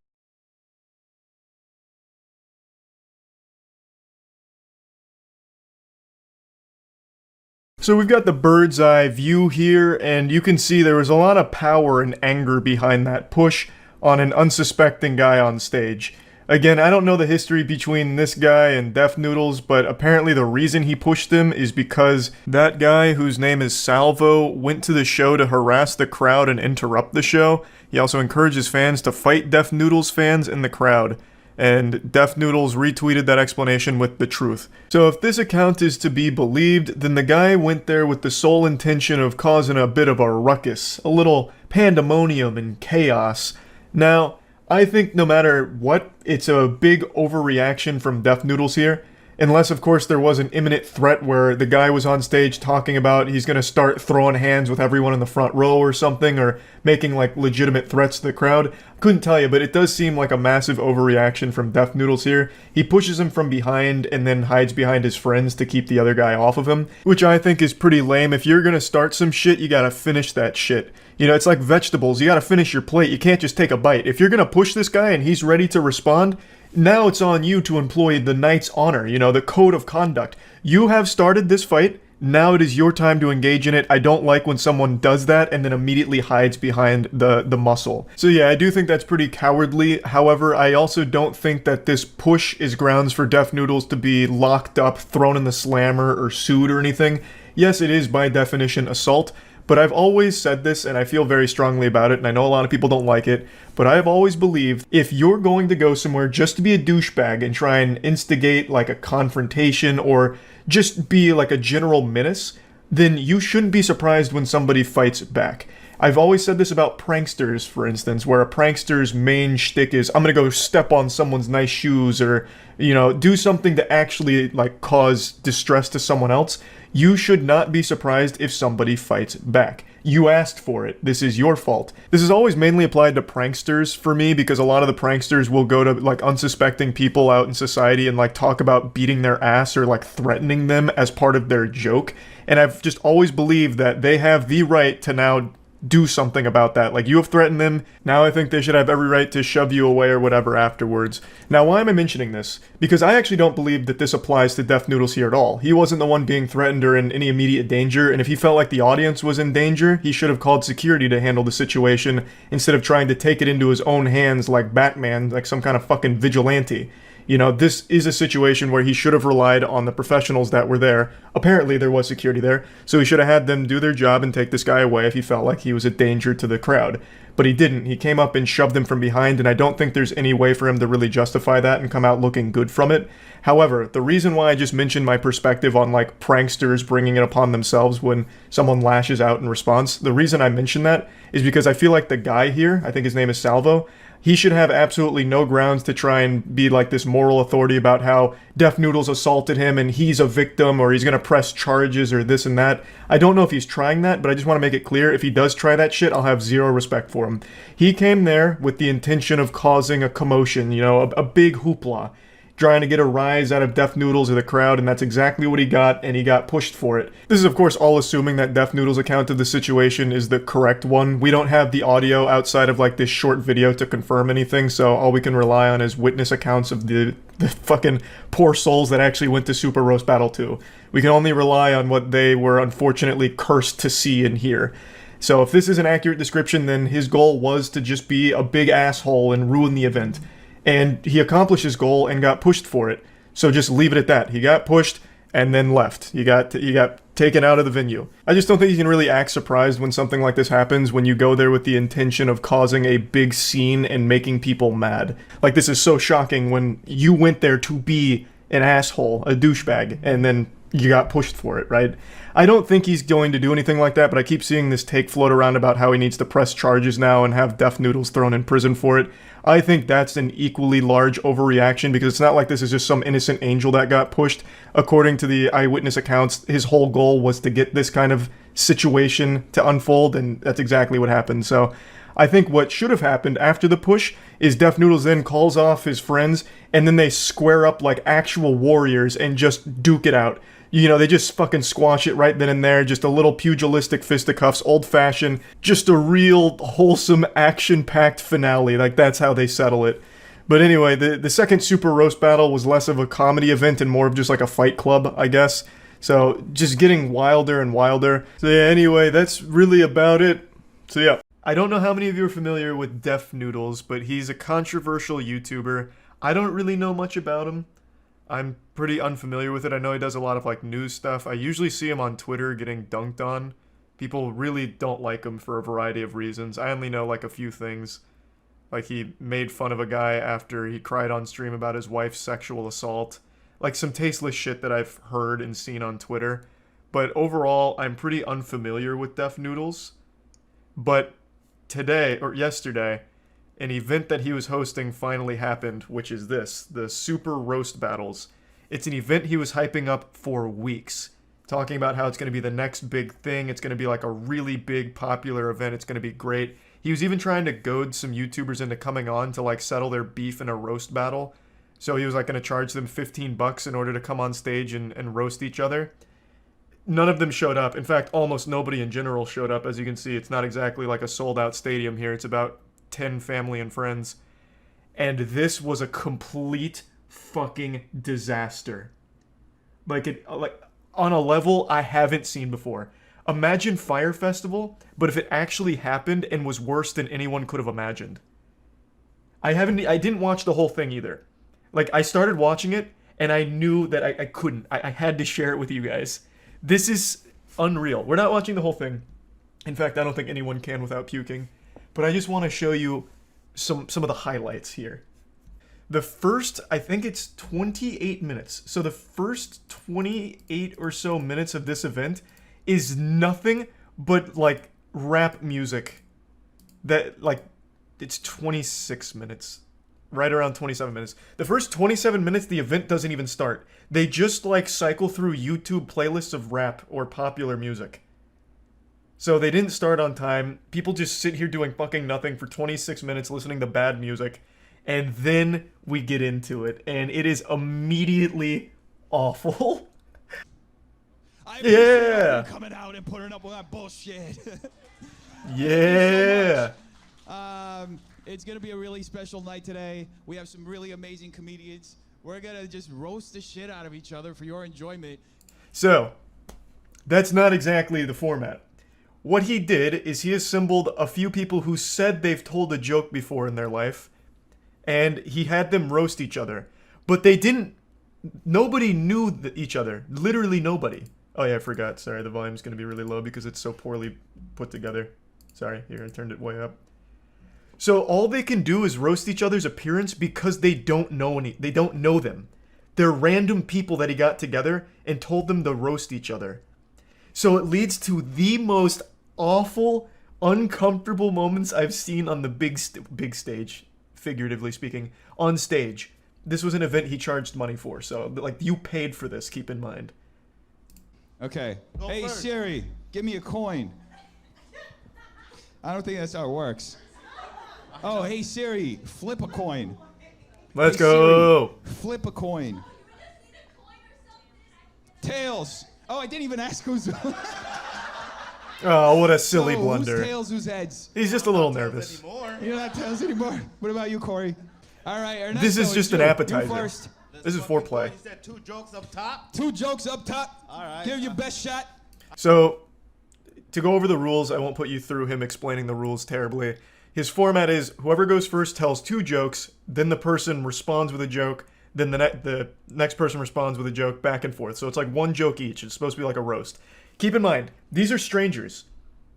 S1: So we've got the bird's eye view here, and you can see there was a lot of power and anger behind that push on an unsuspecting guy on stage. Again, I don't know the history between this guy and Def Noodles, but apparently the reason he pushed him is because that guy, whose name is Salvo, went to the show to harass the crowd and interrupt the show. He also encourages fans to fight Def Noodles fans in the crowd. And Def Noodles retweeted that explanation with the truth. So if this account is to be believed, then the guy went there with the sole intention of causing a bit of a ruckus, a little pandemonium and chaos. Now, I think no matter what, it's a big overreaction from Def Noodles here. Unless, of course, there was an imminent threat where the guy was on stage talking about he's gonna start throwing hands with everyone in the front row or something, or making, like, legitimate threats to the crowd. Couldn't tell you, but it does seem like a massive overreaction from Def Noodles here. He pushes him from behind and then hides behind his friends to keep the other guy off of him, which I think is pretty lame. If you're gonna start some shit, you gotta finish that shit. You know, it's like vegetables. You gotta finish your plate. You can't just take a bite. If you're gonna push this guy and he's ready to respond, now it's on you to employ the knight's honor, you know, the code of conduct. You have started this fight. Now it is your time to engage in it. I don't like when someone does that and then immediately hides behind the muscle. So yeah, I do think that's pretty cowardly. However, I also don't think that this push is grounds for Def Noodles to be locked up, thrown in the slammer, or sued or anything. Yes, it is by definition assault. But I've always said this, and I feel very strongly about it, and I know a lot of people don't like it, but I've always believed if you're going to go somewhere just to be a douchebag and try and instigate like a confrontation or just be like a general menace, then you shouldn't be surprised when somebody fights back. I've always said this about pranksters, for instance, where a prankster's main shtick is, I'm gonna go step on someone's nice shoes or, you know, do something to actually, like, cause distress to someone else. You should not be surprised if somebody fights back. You asked for it. This is your fault. This is always mainly applied to pranksters for me, because a lot of the pranksters will go to, like, unsuspecting people out in society and, like, talk about beating their ass or, like, threatening them as part of their joke. And I've just always believed that they have the right to now do something about that. Like, you have threatened them, now I think they should have every right to shove you away or whatever afterwards. Now, why am I mentioning this? Because I actually don't believe that this applies to Def Noodles here at all. He wasn't the one being threatened or in any immediate danger, and if he felt like the audience was in danger, he should have called security to handle the situation instead of trying to take it into his own hands like Batman, like some kind of fucking vigilante. You know, this is a situation where he should have relied on the professionals that were there. Apparently there was security there, so he should have had them do their job and take this guy away if he felt like he was a danger to the crowd. But he didn't. He came up and shoved him from behind, and I don't think there's any way for him to really justify that and come out looking good from it. However, the reason why I just mentioned my perspective on, like, pranksters bringing it upon themselves when someone lashes out in response, the reason I mention that is because I feel like the guy here, I think his name is Salvo, he should have absolutely no grounds to try and be like this moral authority about how Def Noodles assaulted him and he's a victim or he's going to press charges or this and that. I don't know if he's trying that, but I just want to make it clear, if he does try that shit, I'll have zero respect for him. He came there with the intention of causing a commotion, you know, a big hoopla, trying to get a rise out of Def Noodles or the crowd, and that's exactly what he got, and he got pushed for it. This is, of course, all assuming that Def Noodles' account of the situation is the correct one. We don't have the audio outside of, like, this short video to confirm anything, so all we can rely on is witness accounts of the fucking poor souls that actually went to Super Roast Battle 2. We can only rely on what they were unfortunately cursed to see and hear. So if this is an accurate description, then his goal was to just be a big asshole and ruin the event. And he accomplished his goal and got pushed for it. So just leave it at that. He got pushed and then left. He got taken out of the venue. I just don't think you can really act surprised when something like this happens, when you go there with the intention of causing a big scene and making people mad. Like, this is so shocking when you went there to be an asshole, a douchebag, and then you got pushed for it, right? I don't think he's going to do anything like that, but I keep seeing this take float around about how he needs to press charges now and have Def Noodles thrown in prison for it. I think that's an equally large overreaction, because it's not like this is just some innocent angel that got pushed. According to the eyewitness accounts, his whole goal was to get this kind of situation to unfold, and that's exactly what happened. So I think what should have happened after the push is Def Noodles then calls off his friends, and then they square up like actual warriors and just duke it out. You know, they just fucking squash it right then and there. Just a little pugilistic fisticuffs, old-fashioned. Just a real wholesome, action-packed finale. Like, that's how they settle it. But anyway, the second Super Roast Battle was less of a comedy event and more of just like a fight club, I guess. So, just getting wilder and wilder. So yeah, anyway, that's really about it. So yeah. I don't know how many of you are familiar with Def Noodles, but he's a controversial YouTuber. I don't really know much about him. I'm pretty unfamiliar with it. I know he does a lot of like news stuff. I usually see him on Twitter getting dunked on. People really don't like him for a variety of reasons. I only know like a few things. Like, he made fun of a guy after he cried on stream about his wife's sexual assault. Like, some tasteless shit that I've heard and seen on Twitter. But overall, I'm pretty unfamiliar with Def Noodles. But today, or yesterday, an event that he was hosting finally happened, which is this, the Super Roast Battles. It's an event he was hyping up for weeks, talking about how it's going to be the next big thing, it's going to be like a really big popular event, it's going to be great. He was even trying to goad some YouTubers into coming on to like settle their beef in a roast battle. So he was like going to charge them $15 in order to come on stage and roast each other. None of them showed up. In fact, almost nobody in general showed up. As you can see, it's not exactly like a sold out stadium here. It's about 10 family and friends. And this was a complete fucking disaster. Like on a level I haven't seen before. Imagine Fire Festival, but if it actually happened and was worse than anyone could have imagined. I didn't watch the whole thing either. Like, I started watching it and I knew that I couldn't. I had to share it with you guys. This is unreal. We're not watching the whole thing. In fact, I don't think anyone can without puking. But I just want to show you some of the highlights here. The first, I think it's 28 minutes. So the first 28 or so minutes of this event is nothing but like rap music. That, like, it's 26 minutes. Right around 27 minutes. The first 27 minutes, the event doesn't even start. They just like cycle through YouTube playlists of rap or popular music. So they didn't start on time. People just sit here doing fucking nothing for 26 minutes listening to bad music. And then we get into it. And it is immediately awful. Yeah.
S6: Coming out and putting up with that bullshit.
S1: Yeah.
S6: It's going to be a really special night today. We have some really amazing comedians. We're going to just roast the shit out of each other for your enjoyment.
S1: So, that's not exactly the format. What he did is he assembled a few people who said they've told a joke before in their life, and he had them roast each other. But they didn't... Nobody knew each other. Literally nobody. Oh yeah, I forgot. Sorry, the volume's going to be really low because it's so poorly put together. Sorry, here, I turned it way up. So all they can do is roast each other's appearance because they don't know them. They're random people that he got together and told them to roast each other. So it leads to the most awful, uncomfortable moments I've seen on the big stage. figuratively speaking, on stage. This was an event he charged money for, so like you paid for this, keep in mind.
S6: Okay. Hey,
S5: first.
S6: Siri, give me a coin. I don't think that's how it works. Oh, hey, Siri, flip a coin.
S1: Let's
S6: Hey,
S1: go.
S6: Siri, flip a coin. Tails. Oh, I didn't even ask who's.
S1: Oh, what a silly
S6: So,
S1: blunder.
S6: Who's tails, who's heads?
S1: He's just a little nervous.
S6: You're not tails anymore. What about you, Corey? All right, Ernesto,
S1: This is
S6: it's
S1: just an
S6: you.
S1: appetizer.
S6: You first.
S1: This is foreplay.
S5: You said 2 jokes up top?
S6: 2 jokes up top.
S5: All right.
S6: Give your best shot.
S1: So, to go over the rules, I won't put you through him explaining the rules terribly. His format is whoever goes first tells 2 jokes, then the person responds with a joke, then the next person responds with a joke, back and forth. So it's like 1 joke each. It's supposed to be like a roast. Keep in mind, these are strangers.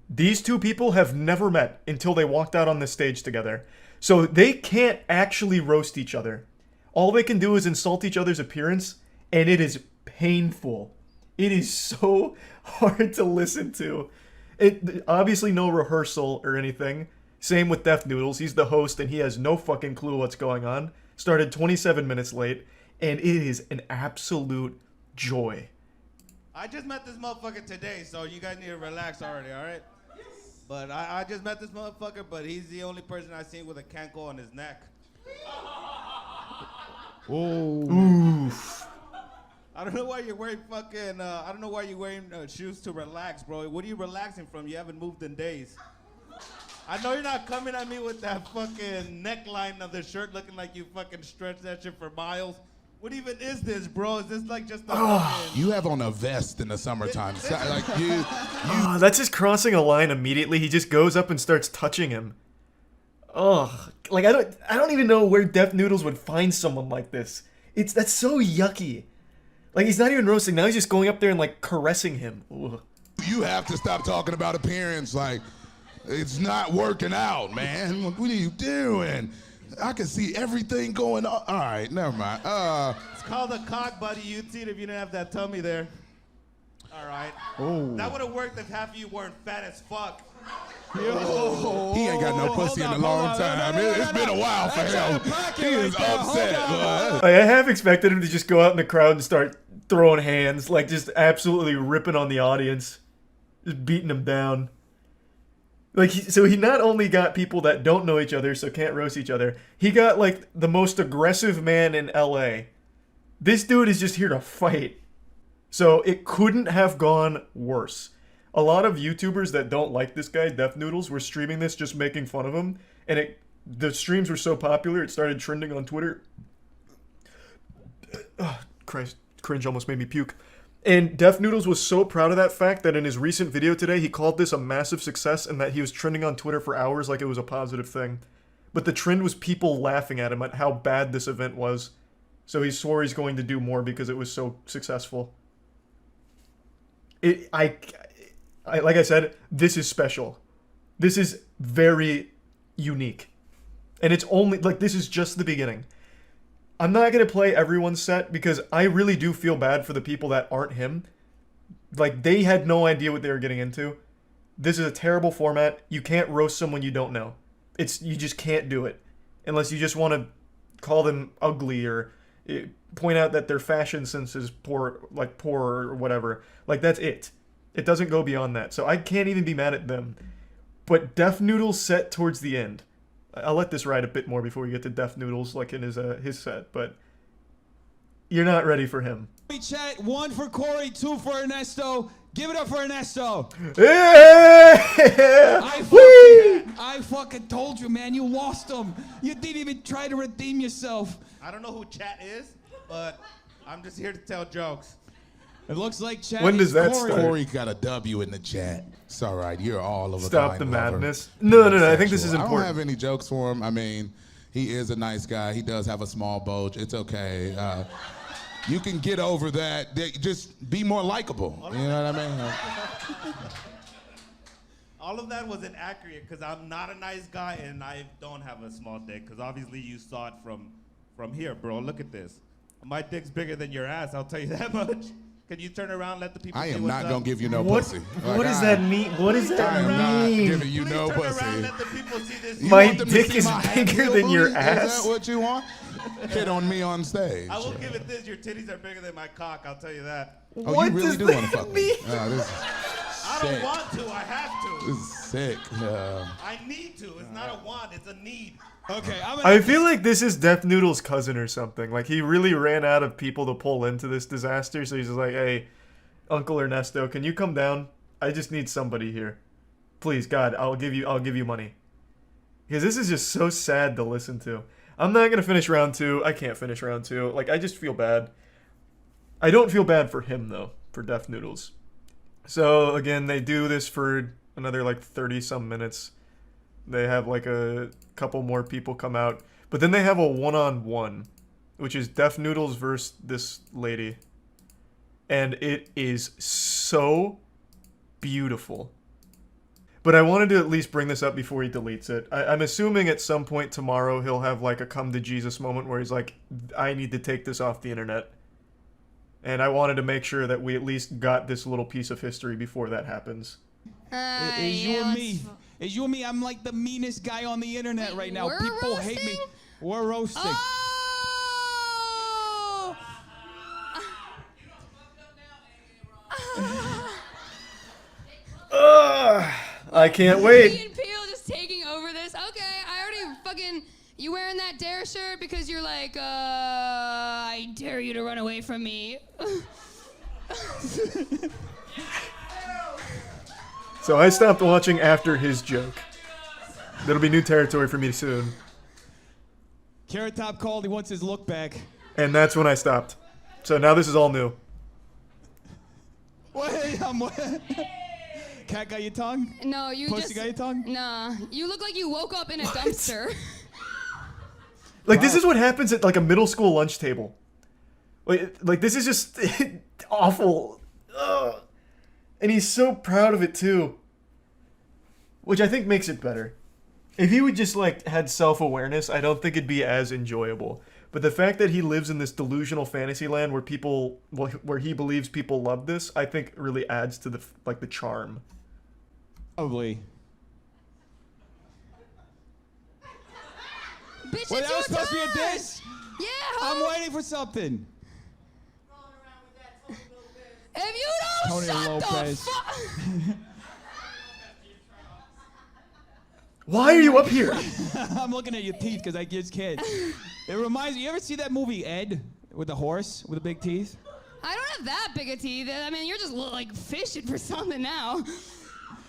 S1: These 2 people have never met until they walked out on this stage together. So they can't actually roast each other. All they can do is insult each other's appearance, and it is painful. It is so hard to listen to. It obviously no rehearsal or anything. Same with Def Noodles. He's the host, and he has no fucking clue what's going on. Started 27 minutes late, and it is an absolute joy.
S7: I just met this motherfucker today, so you guys need to relax already, all right? But I just met this motherfucker, but he's the only person I've seen with a canko on his neck.
S1: Oof.
S7: I don't know why you're wearing fucking, I don't know why you're wearing shoes to relax, bro. What are you relaxing from? You haven't moved in days. I know you're not coming at me with that fucking neckline of the shirt looking like you fucking stretched that shit for miles. What even is this, bro? Is this like just a fucking...
S8: You have on a vest in the summertime. Like you
S1: That's just crossing a line immediately. He just goes up and starts touching him. Ugh. Like I don't even know where Def Noodles would find someone like this. That's so yucky. Like he's not even roasting. Now he's just going up there and like caressing him. Ugh.
S8: you have to stop talking about appearance. Like it's not working out, man. What are you doing? I can see everything going on. All right, never mind.
S7: It's called a cock, buddy. You'd see it if you didn't have that tummy there. All right.
S8: Oh.
S7: That would have worked if half of you weren't fat as fuck.
S8: He ain't got no pussy in a long time. It's been a while for him. He is upset.
S1: Like, I have expected him to just go out in the crowd and start throwing hands, like just absolutely ripping on the audience, just beating them down. Like, so he not only got people that don't know each other, so can't roast each other, he got, like, the most aggressive man in LA. This dude is just here to fight. So it couldn't have gone worse. A lot of YouTubers that don't like this guy, Def Noodles, were streaming this just making fun of him, and the streams were so popular it started trending on Twitter. Christ, cringe almost made me puke. And Def Noodles was so proud of that fact that in his recent video today, he called this a massive success and that he was trending on Twitter for hours like it was a positive thing. But the trend was people laughing at him at how bad this event was. So he swore he's going to do more because it was so successful. Like I said, this is special. This is very unique. And it's only, like, this is just the beginning. I'm not going to play everyone's set because I really do feel bad for the people that aren't him. Like, they had no idea what they were getting into. This is a terrible format. You can't roast someone you don't know. You just can't do it. Unless you just want to call them ugly or point out that their fashion sense is poor or whatever. Like, that's it. It doesn't go beyond that. So I can't even be mad at them. But Def Noodles set towards the end. I'll let this ride a bit more before we get to Def Noodles, like in his set, but you're not ready for him.
S6: Chat, 1 for Corey, 2 for Ernesto. Give it up for Ernesto.
S1: Yeah!
S6: I fucking told you, man. You lost him. You didn't even try to redeem yourself.
S7: I don't know who Chat is, but I'm just here to tell jokes.
S6: It looks like Chat
S1: When does
S6: is
S1: that
S6: Corey.
S1: start?
S8: Corey got a W in the chat. It's all right. You're all of a
S1: Stop
S8: kind
S1: the
S8: lover.
S1: madness. No. I think this is
S8: I don't
S1: important.
S8: have any jokes for him. I mean, he is a nice guy. He does have a small bulge. It's okay. You can get over that. Just be more likable. You know what I mean?
S7: All of that was inaccurate because I'm not a nice guy and I don't have a small dick because obviously you saw it from here, bro. Look at this. My dick's bigger than your ass, I'll tell you that much. Can you turn around, let the people
S8: I
S7: see
S8: am
S7: what's
S8: not
S7: up?
S8: gonna give you no
S1: What?
S8: pussy.
S1: What does that mean? What does
S8: I
S1: that
S8: am not
S1: mean?
S8: giving you
S7: Please
S8: no
S7: turn
S8: pussy.
S7: around, let the people see this.
S8: You
S1: My
S8: want them to
S1: dick
S8: see
S1: is
S8: my half
S1: bigger
S8: heel
S1: than your
S8: booty?
S1: ass?
S8: Is that what you want? Hit on me on stage.
S7: I will give it this. Your titties are bigger than my cock. I'll tell you that.
S8: Oh,
S1: What
S8: you really
S1: does
S8: do
S1: that
S8: want to fuck me?
S1: mean?
S8: Oh, this is
S7: I don't
S8: sick.
S7: want to. I have to.
S8: This is sick.
S7: I need to. It's not a want. It's a need.
S6: Okay,
S1: I feel like this is Death Noodle's cousin or something. Like he really ran out of people to pull into this disaster, so he's just like, "Hey, Uncle Ernesto, can you come down? I just need somebody here. Please, God, I'll give you money." Because this is just so sad to listen to. I'm not gonna finish round 2. I can't finish round 2. Like I just feel bad. I don't feel bad for him though, for Death Noodles. So again, they do this for another like 30 some minutes. They have like a couple more people come out, but then they have a one-on-one, which is Death Noodles versus this lady, and it is so beautiful. But I wanted to at least bring this up before he deletes it. I'm assuming at some point tomorrow he'll have like a come to Jesus moment where he's like, I need to take this off the internet. And I wanted to make sure that we at least got this little piece of history before that happens.
S6: It's you and me. It's you and me. I'm like the meanest guy on the internet right now.
S9: we're
S6: People hate me.
S9: roasting?
S6: We're roasting.
S9: Oh!
S1: I can't
S9: Key
S1: wait.
S9: and Peele just taking over this. Okay, I already fucking. You wearing that dare shirt because you're like, I dare you to run away from me.
S1: So I stopped watching after his joke. That'll be new territory for me soon.
S6: Carrot Top called. He wants his look back.
S1: And that's when I stopped. So now this is all new.
S6: Wait, Cat got your tongue?
S9: No, you
S6: Pussy
S9: just.
S6: got your tongue?
S9: Nah, you look like you woke up in a dumpster.
S1: Like this is what happens at like a middle school lunch table. Like this is just awful. Ugh. And he's so proud of it too. Which I think makes it better. If he would just like had self-awareness, I don't think it'd be as enjoyable. But the fact that he lives in this delusional fantasy land where people, where he believes people love this, I think really adds to the like the charm.
S6: Probably.
S9: Bitch,
S6: Wait,
S9: it's
S6: that was
S9: your
S6: supposed to be a
S9: turn.
S6: diss?
S9: Yeah,
S6: I'm
S9: ho.
S6: waiting for something.
S9: If you don't
S6: Tony
S9: shut
S6: Lopez.
S9: the fuck.
S1: Why are you up here?
S6: I'm looking at your teeth because I just can't. It reminds me, you ever see that movie Ed with the horse with the big teeth?
S9: I don't have that big of teeth. I mean, you're just like fishing for something now.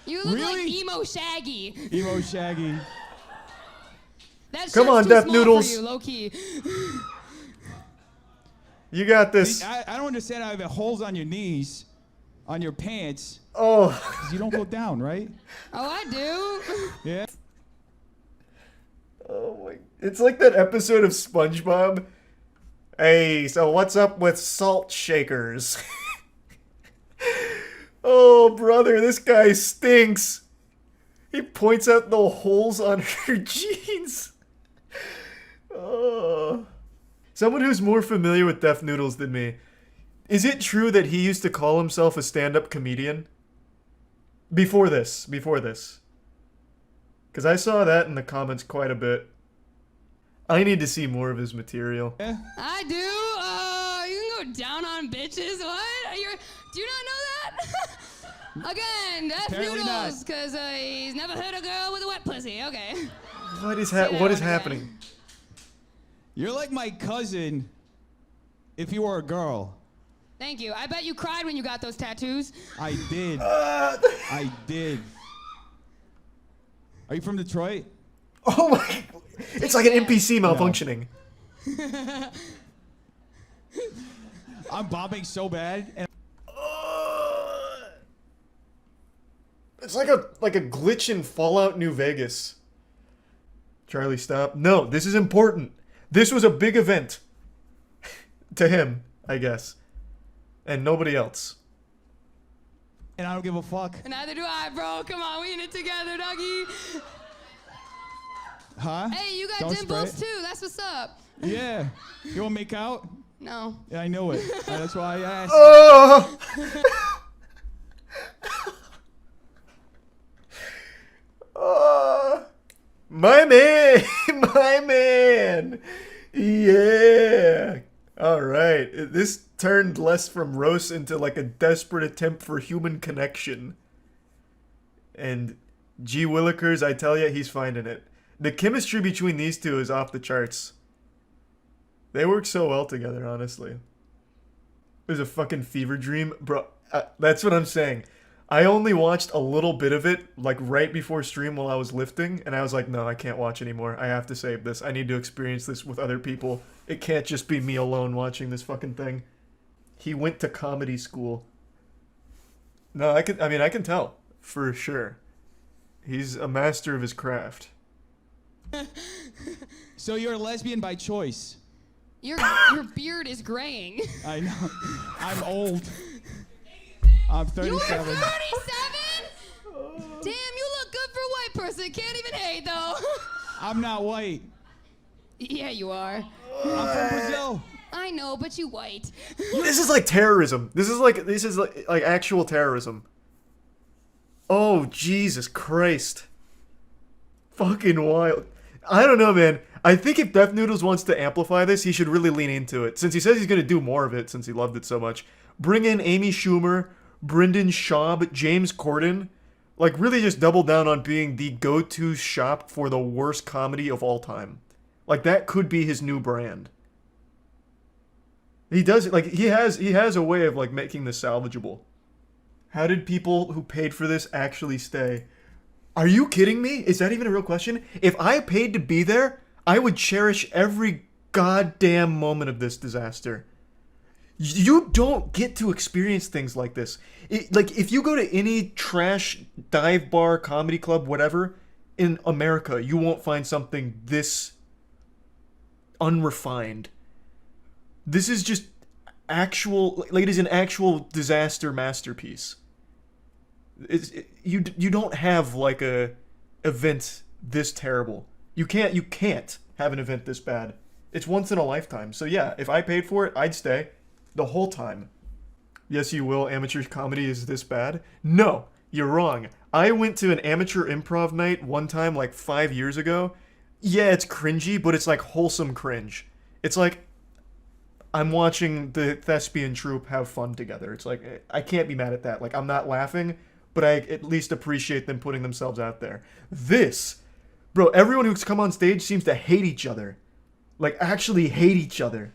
S9: You look
S6: Really?
S9: like emo Shaggy.
S6: Emo Shaggy.
S9: That
S1: Come
S9: shirt's
S1: on,
S9: too
S1: Death
S9: small
S1: Noodles.
S9: For you, low key.
S1: You got this.
S6: I don't understand how you have holes on your knees, on your pants,
S1: Oh.
S6: 'cause you don't go down, right?
S9: Oh, I do.
S6: Yeah.
S1: Oh my. It's like that episode of SpongeBob. Hey, so what's up with salt shakers? Oh, brother, this guy stinks. He points out the holes on her jeans. Oh. Someone who's more familiar with Death Noodles than me. Is it true that he used to call himself a stand-up comedian? Before this. Because I saw that in the comments quite a bit. I need to see more of his material.
S9: I do. You can go down on bitches. What? Do you not know that? Again, Death
S6: Apparently not.
S9: Noodles, because he's never hit a girl with a wet pussy. Okay.
S1: What is
S9: that
S1: what is
S9: one again.
S1: happening?
S6: You're like my cousin if you were a girl.
S9: Thank you. I bet you cried when you got those tattoos.
S6: I did. I did. Are you from Detroit?
S1: Oh my! It's like an NPC malfunctioning.
S6: I'm bombing so bad. And
S1: It's like a glitch in Fallout New Vegas. Charlie, stop. No, this is important. This was a big event. To him, I guess. And nobody else.
S6: and I don't give a fuck.
S9: Neither do I, bro. Come on, we in it together, doggy.
S6: Huh?
S9: Hey, you got
S6: Don't
S9: dimples
S6: spray
S9: too. That's what's up.
S6: it. Yeah. You want to make out?
S9: No.
S6: Yeah, I know it. That's why I asked.
S1: Oh! Oh! My man! My man! Yeah! Alright. This turned less from roast into like a desperate attempt for human connection. And G. Willikers, I tell ya, he's finding it. The chemistry between these two is off the charts. They work so well together, honestly. It was a fucking fever dream. Bro, that's what I'm saying. I only watched a little bit of it, like right before stream while I was lifting, and I was like, no, I can't watch anymore. I have to save this. I need to experience this with other people. It can't just be me alone watching this fucking thing. He went to comedy school. No, I can tell. For sure. He's a master of his craft.
S6: So you're a lesbian by choice.
S9: Your beard is graying.
S6: I know. I'm old. I'm 37.
S9: You were 37? Damn, you look good for a white person. Can't even hate, though.
S6: I'm not white.
S9: Yeah, you are.
S6: I'm from Brazil.
S9: I know, but you white.
S1: This is like terrorism. This is like actual terrorism. Oh, Jesus Christ. Fucking wild. I don't know, man. I think if Def Noodles wants to amplify this, he should really lean into it. Since he says he's going to do more of it, since he loved it so much. Bring in Amy Schumer, Brendan Schaub, James Corden. Like, really just double down on being the go-to shop for the worst comedy of all time. Like, that could be his new brand. He does, like, he has a way of, like, making this salvageable. How did people who paid for this actually stay? Are you kidding me? Is that even a real question? If I paid to be there, I would cherish every goddamn moment of this disaster. You don't get to experience things like this. Like, if you go to any trash dive bar, comedy club, whatever, in America, you won't find something this unrefined. This is just actual, like, it is an actual disaster masterpiece. You don't have, like, a event this terrible. You can't have an event this bad. It's once in a lifetime. So yeah, if I paid for it, I'd stay the whole time. Yes, you will. Amateur comedy is this bad? No, you're wrong. I went to an amateur improv night one time, like 5 years ago. Yeah, it's cringy, but it's like wholesome cringe. It's like I'm watching the thespian troupe have fun together. It's like, I can't be mad at that. Like, I'm not laughing, but I at least appreciate them putting themselves out there. This, bro, everyone who's come on stage seems to hate each other. Like, actually hate each other.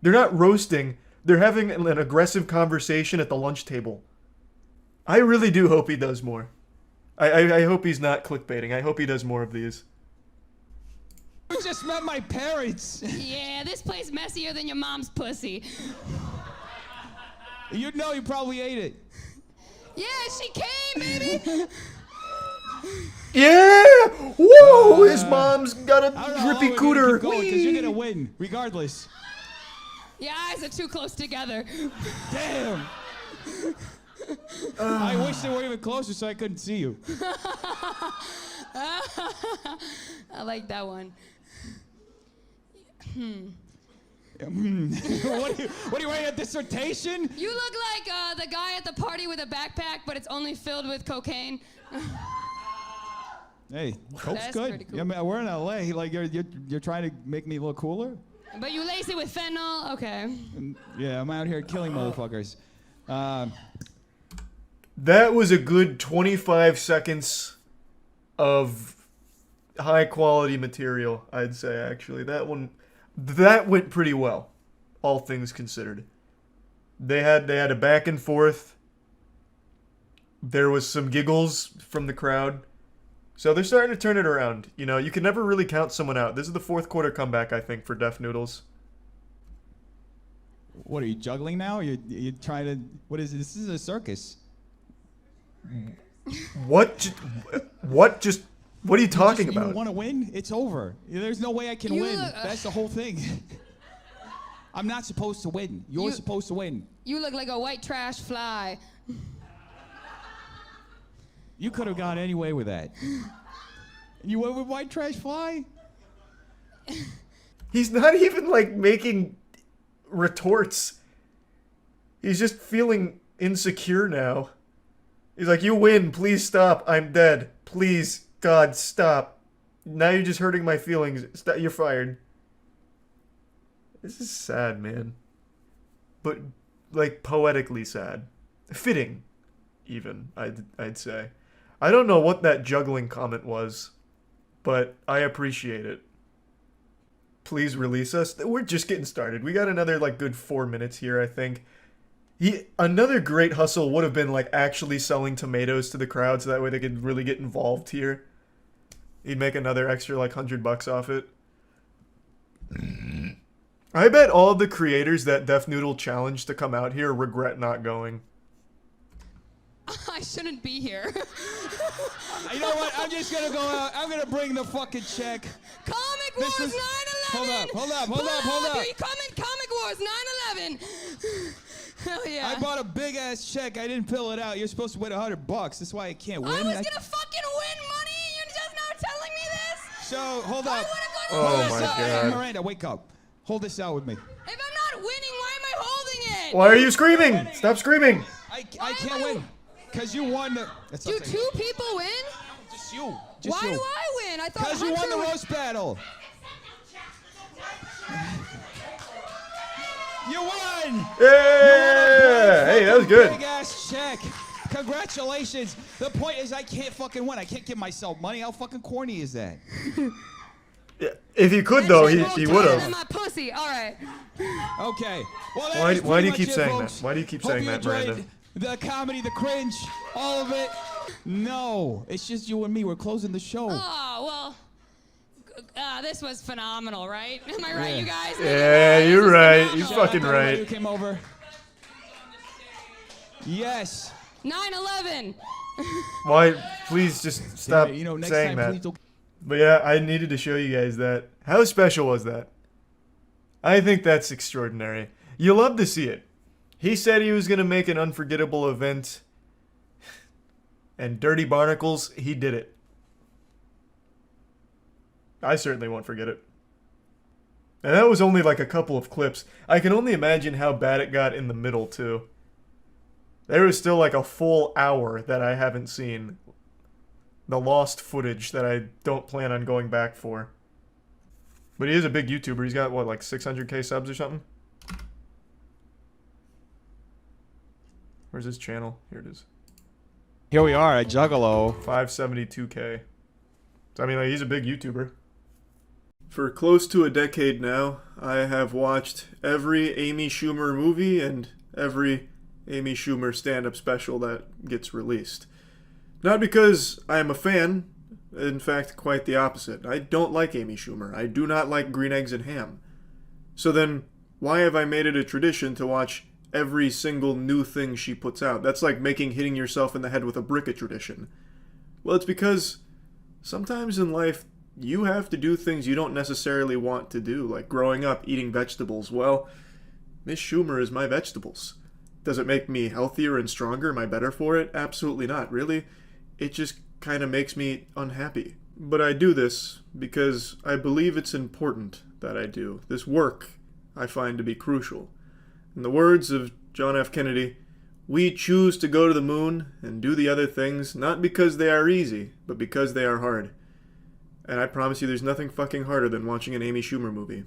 S1: They're not roasting. They're having an aggressive conversation at the lunch table. I really do hope he does more. I hope he's not clickbaiting. I hope he does more of these.
S6: You just met my parents.
S9: Yeah, this place messier than your mom's pussy.
S6: You know you probably ate it.
S9: Yeah, she came, baby.
S1: Yeah! Whoa! His mom's got a drippy cooter.
S6: Because you're gonna win, regardless.
S9: Your eyes are too close together.
S6: Damn. I wish they were even closer so I couldn't see you.
S9: I like that one.
S6: What are you writing, a dissertation?
S9: You look like the guy at the party with a backpack, but it's only filled with cocaine.
S6: Hey, coke's
S9: That's
S6: good.
S9: pretty cool.
S6: Yeah, I mean, we're in LA. Like you're trying to make me look cooler.
S9: But you lace it with fentanyl? Okay.
S6: Yeah, I'm out here killing motherfuckers.
S1: That was a good 25 seconds of high quality material, I'd say, actually. That went pretty well, all things considered. They had a back and forth. There was some giggles from the crowd. So they're starting to turn it around. You know, you can never really count someone out. This is the fourth quarter comeback, I think, for Def Noodles.
S6: What are you juggling now? You trying to? What is this? This is a circus.
S1: What are you talking about?
S6: You want to win? It's over. There's no way I can win. That's the whole thing. I'm not supposed to win. You're supposed to win.
S9: You look like a white trash fly.
S6: You could have gone anyway with that. You went with white trash fly?
S1: He's not even, like, making retorts. He's just feeling insecure now. He's like, you win, please stop, I'm dead. Please, God, stop. Now you're just hurting my feelings. Stop, you're fired. This is sad, man. But, like, poetically sad. Fitting, even, I'd say. I don't know what that juggling comment was, but I appreciate it. Please release us. We're just getting started. We got another, like, good 4 minutes here, I think. Another great hustle would have been, like, actually selling tomatoes to the crowd so that way they could really get involved here. He'd make another extra, like, $100 off it. I bet all of the creators that Def Noodle challenged to come out here regret not going.
S9: I shouldn't be here.
S6: You know what? I'm just gonna go out. I'm gonna bring the fucking check.
S9: Comic Wars 9/11.
S6: Hold up.
S9: You comment Comic Wars 9/11. Hell yeah.
S6: I bought a big ass check. I didn't fill it out. You're supposed to win $100. That's why I can't win.
S9: I was gonna fucking win money. You're just now telling me this.
S6: So hold up.
S1: Oh my God.
S6: Miranda, wake up. Hold this out with me.
S9: If I'm not winning, why am I holding it?
S1: Why are you screaming? Stop screaming.
S6: I can't win. Because you won the...
S9: Do two people win?
S6: Just you.
S9: Why do I win? I thought
S6: Because you won the roast battle. You won!
S1: Yeah! Hey, that was good.
S6: Big ass check. Congratulations. The point is I can't fucking win. I can't give myself money. How fucking corny is that?
S1: If he could, though, he would have.
S9: My pussy. All right.
S6: Okay. Well,
S1: Why do you keep saying that? Why do you keep saying that, Miranda?
S6: The comedy, the cringe, all of it. No, it's just you and me. We're closing the show.
S9: Oh, well, this was phenomenal, right? Am I right, you guys?
S1: Yeah, you're right. You're fucking right.
S6: Who came over? Yes.
S9: 9/11.
S1: Why? Please just stop
S6: You know, next
S1: saying
S6: time,
S1: that.
S6: please don't.
S1: But yeah, I needed to show you guys that. How special was that? I think that's extraordinary. You love to see it. He said he was going to make an unforgettable event. And Dirty Barnacles, he did it. I certainly won't forget it. And that was only like a couple of clips. I can only imagine how bad it got in the middle, too. There was still like a full hour that I haven't seen. The lost footage that I don't plan on going back for. But he is a big YouTuber. He's got, what, like 600k subs or something? Where's his channel? Here it is.
S2: Here we are at Juggalo.
S1: 572k. So, I mean, like, he's a big YouTuber. For close to a decade now, I have watched every Amy Schumer movie and every Amy Schumer stand-up special that gets released. Not because I am a fan, in fact, quite the opposite. I don't like Amy Schumer. I do not like green eggs and ham. So then, why have I made it a tradition to watch every single new thing she puts out? That's like making hitting yourself in the head with a brick a tradition. Well, it's because sometimes in life, you have to do things you don't necessarily want to do, like growing up eating vegetables. Well, Miss Schumer is my vegetables. Does it make me healthier and stronger? Am I better for it? Absolutely not, really. It just kind of makes me unhappy. But I do this because I believe it's important that I do. This work I find to be crucial. In the words of John F. Kennedy, we choose to go to the moon and do the other things not because they are easy, but because they are hard. And I promise you there's nothing fucking harder than watching an Amy Schumer movie.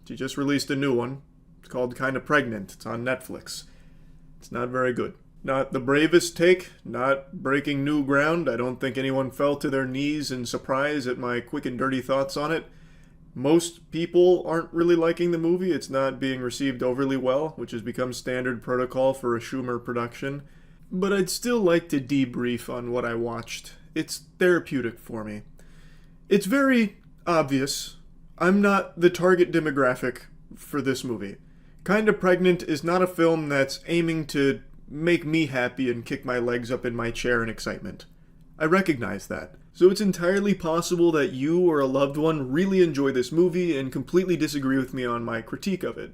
S1: She just released a new one. It's called Kinda Pregnant. It's on Netflix. It's not very good. Not the bravest take, not breaking new ground. I don't think anyone fell to their knees in surprise at my quick and dirty thoughts on it. Most people aren't really liking the movie. It's not being received overly well, which has become standard protocol for a Schumer production. But I'd still like to debrief on what I watched. It's therapeutic for me. It's very obvious. I'm not the target demographic for this movie. Kinda Pregnant is not a film that's aiming to make me happy and kick my legs up in my chair in excitement. I recognize that. So it's entirely possible that you or a loved one really enjoy this movie and completely disagree with me on my critique of it.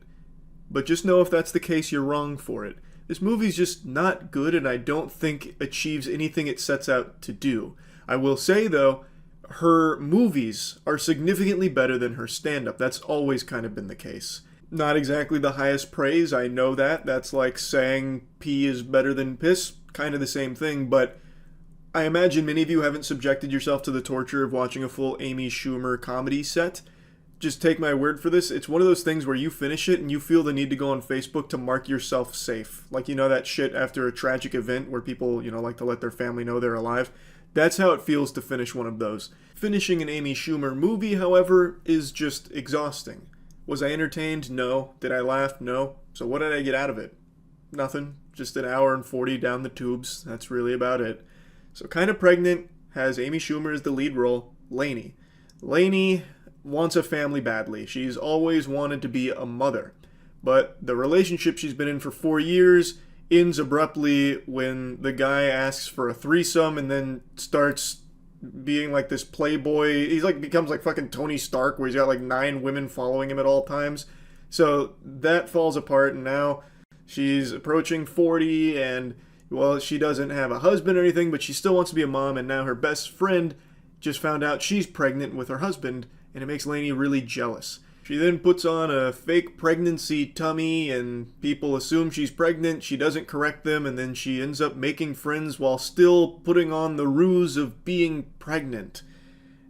S1: But just know if that's the case, you're wrong for it. This movie's just not good and I don't think achieves anything it sets out to do. I will say, though, her movies are significantly better than her stand-up. That's always kind of been the case. Not exactly the highest praise, I know that. That's like saying pee is better than piss, kind of the same thing, but I imagine many of you haven't subjected yourself to the torture of watching a full Amy Schumer comedy set. Just take my word for this. It's one of those things where you finish it and you feel the need to go on Facebook to mark yourself safe. Like, you know that shit after a tragic event where people, like to let their family know they're alive? That's how it feels to finish one of those. Finishing an Amy Schumer movie, however, is just exhausting. Was I entertained? No. Did I laugh? No. So what did I get out of it? Nothing. Just an hour and 40 down the tubes. That's really about it. So Kinda Pregnant has Amy Schumer as the lead role, Lainey. Lainey wants a family badly. She's always wanted to be a mother. But the relationship she's been in for 4 years ends abruptly when the guy asks for a threesome and then starts being like this playboy. He's like becomes like fucking Tony Stark where he's got like 9 women following him at all times. So that falls apart, and now she's approaching 40 and, well, she doesn't have a husband or anything, but she still wants to be a mom, and now her best friend just found out she's pregnant with her husband, and it makes Lainey really jealous. She then puts on a fake pregnancy tummy, and people assume she's pregnant. She doesn't correct them, and then she ends up making friends while still putting on the ruse of being pregnant.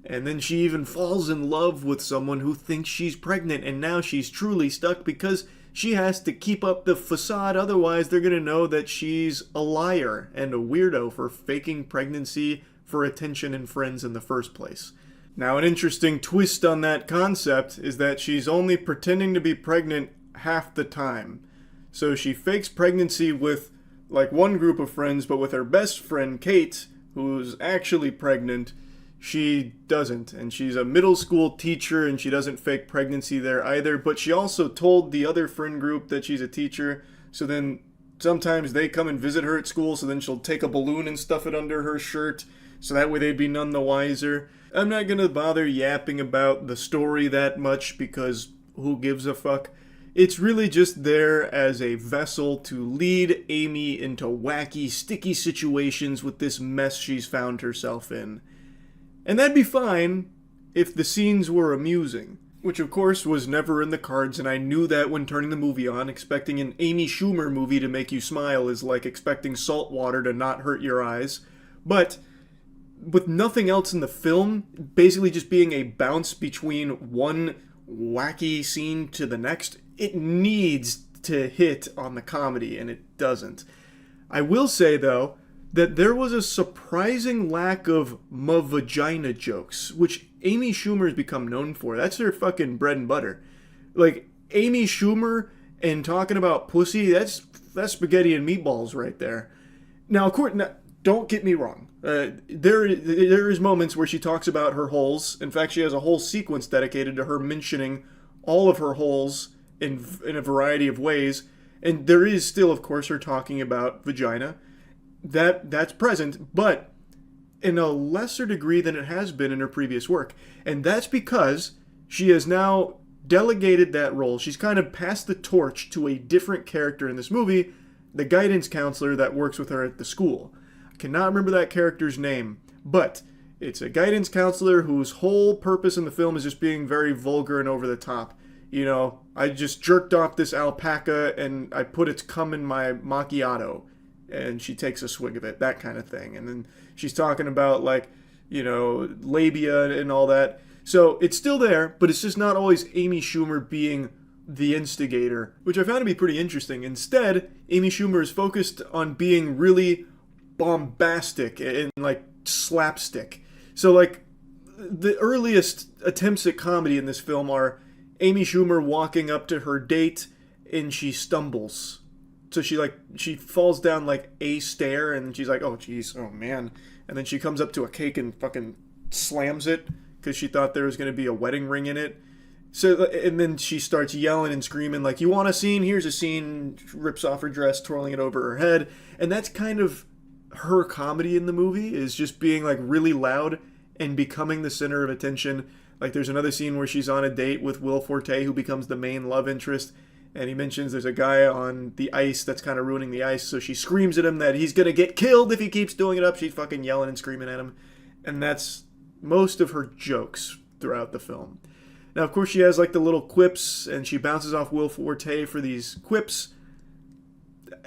S1: And then she even falls in love with someone who thinks she's pregnant, and now she's truly stuck because she has to keep up the facade, otherwise they're going to know that she's a liar and a weirdo for faking pregnancy for attention and friends in the first place. Now, an interesting twist on that concept is that she's only pretending to be pregnant half the time. So she fakes pregnancy with like one group of friends, but with her best friend, Kate, who's actually pregnant, she doesn't. And she's a middle school teacher, and she doesn't fake pregnancy there either. But she also told the other friend group that she's a teacher, so then sometimes they come and visit her at school, so then she'll take a balloon and stuff it under her shirt, so that way they'd be none the wiser. I'm not gonna bother yapping about the story that much because who gives a fuck? It's really just there as a vessel to lead Amy into wacky, sticky situations with this mess she's found herself in. And that'd be fine if the scenes were amusing, which of course was never in the cards, and I knew that when turning the movie on. Expecting an Amy Schumer movie to make you smile is like expecting salt water to not hurt your eyes. But with nothing else in the film, basically just being a bounce between one wacky scene to the next, it needs to hit on the comedy, and it doesn't. I will say, though, that there was a surprising lack of ma-vagina jokes, which Amy Schumer has become known for. That's her fucking bread and butter. Like, Amy Schumer and talking about pussy, that's spaghetti and meatballs right there. Now, of course, don't get me wrong. There is moments where she talks about her holes. In fact, she has a whole sequence dedicated to her mentioning all of her holes in a variety of ways. And there is still, of course, her talking about vagina. That's present, but in a lesser degree than it has been in her previous work. And that's because she has now delegated that role. She's kind of passed the torch to a different character in this movie, the guidance counselor that works with her at the school. Cannot remember that character's name, but it's a guidance counselor whose whole purpose in the film is just being very vulgar and over the top. You know, I just jerked off this alpaca and I put its cum in my macchiato, and she takes a swig of it, that kind of thing. And then she's talking about, like, labia and all that. So it's still there, but it's just not always Amy Schumer being the instigator, which I found to be pretty interesting. Instead, Amy Schumer is focused on being really bombastic and like slapstick. So like the earliest attempts at comedy in this film are Amy Schumer walking up to her date and she stumbles. So she falls down like a stair and she's like, oh geez, oh man. And then she comes up to a cake and fucking slams it because she thought there was going to be a wedding ring in it. So, and then she starts yelling and screaming like, you want a scene? Here's a scene. Rips off her dress, twirling it over her head. And that's kind of her comedy in the movie, is just being like really loud and becoming the center of attention. Like there's another scene where she's on a date with Will Forte, who becomes the main love interest, and he mentions there's a guy on the ice that's kind of ruining the ice, so she screams at him that he's gonna get killed if he keeps doing it up. She's fucking yelling and screaming at him, and that's most of her jokes throughout the film. Now, of course, she has like the little quips, and she bounces off Will Forte for these quips.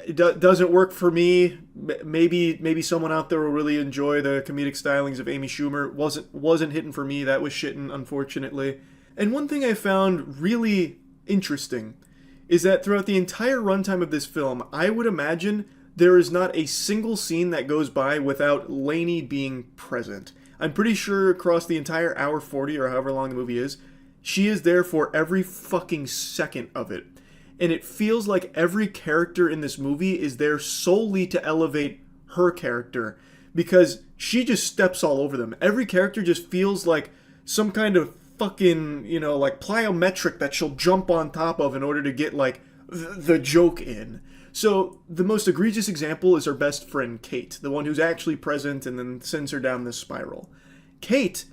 S1: It doesn't work for me. Maybe someone out there will really enjoy the comedic stylings of Amy Schumer. Wasn't hitting for me. That was shitting, unfortunately. And one thing I found really interesting is that throughout the entire runtime of this film, I would imagine there is not a single scene that goes by without Lainey being present. I'm pretty sure across the entire hour 40 or however long the movie is, she is there for every fucking second of it. And it feels like every character in this movie is there solely to elevate her character, because she just steps all over them. Every character just feels like some kind of fucking, like plyometric that she'll jump on top of in order to get like the joke in. So the most egregious example is her best friend Kate, the one who's actually present and then sends her down this spiral. Kate,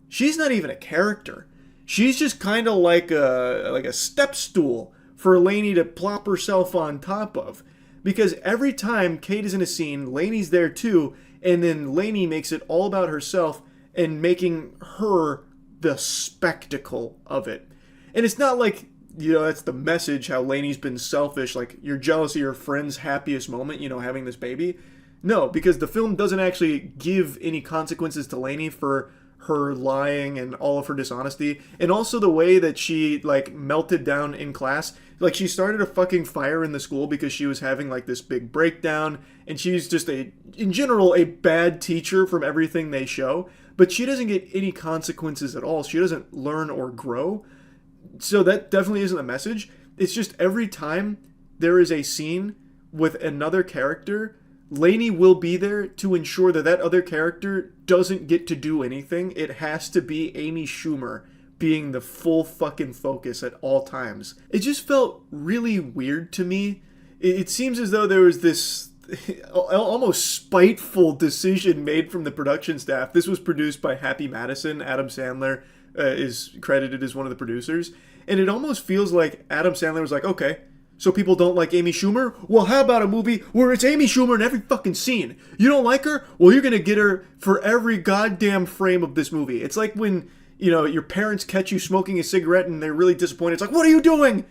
S1: she's not even a character. She's just kind of like a step stool for Lainey to plop herself on top of. Because every time Kate is in a scene, Lainey's there too, and then Lainey makes it all about herself and making her the spectacle of it. And it's not like, that's the message, how Lainey's been selfish, like you're jealous of your friend's happiest moment, having this baby. No, because the film doesn't actually give any consequences to Lainey for her lying and all of her dishonesty. And also the way that she like melted down in class. Like she started a fucking fire in the school because she was having like this big breakdown, and she's just in general a bad teacher from everything they show, but she doesn't get any consequences at all. She doesn't learn or grow. So that definitely isn't the message. It's just every time there is a scene with another character, Lainey will be there to ensure that that other character doesn't get to do anything. It has to be Amy Schumer being the full fucking focus at all times. It just felt really weird to me. It seems as though there was this almost spiteful decision made from the production staff. This was produced by Happy Madison. Adam Sandler is credited as one of the producers. And it almost feels like Adam Sandler was like, okay, so people don't like Amy Schumer? Well, how about a movie where it's Amy Schumer in every fucking scene? You don't like her? Well, you're going to get her for every goddamn frame of this movie. It's like when, your parents catch you smoking a cigarette and they're really disappointed. It's like, what are you doing?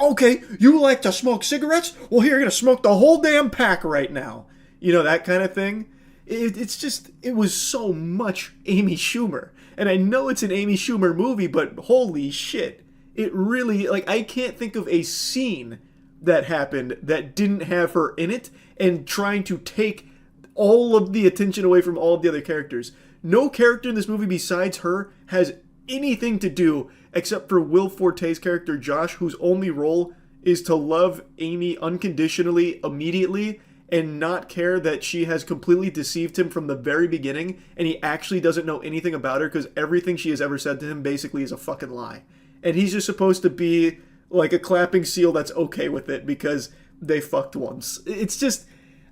S1: Okay, you like to smoke cigarettes? Well, here, you're going to smoke the whole damn pack right now. That kind of thing. It was so much Amy Schumer. And I know it's an Amy Schumer movie, but holy shit. It really, I can't think of a scene that happened that didn't have her in it and trying to take all of the attention away from all of the other characters. No character in this movie besides her has anything to do except for Will Forte's character, Josh, whose only role is to love Amy unconditionally, immediately, and not care that she has completely deceived him from the very beginning, and he actually doesn't know anything about her because everything she has ever said to him basically is a fucking lie. And he's just supposed to be like a clapping seal that's okay with it because they fucked once. It's just,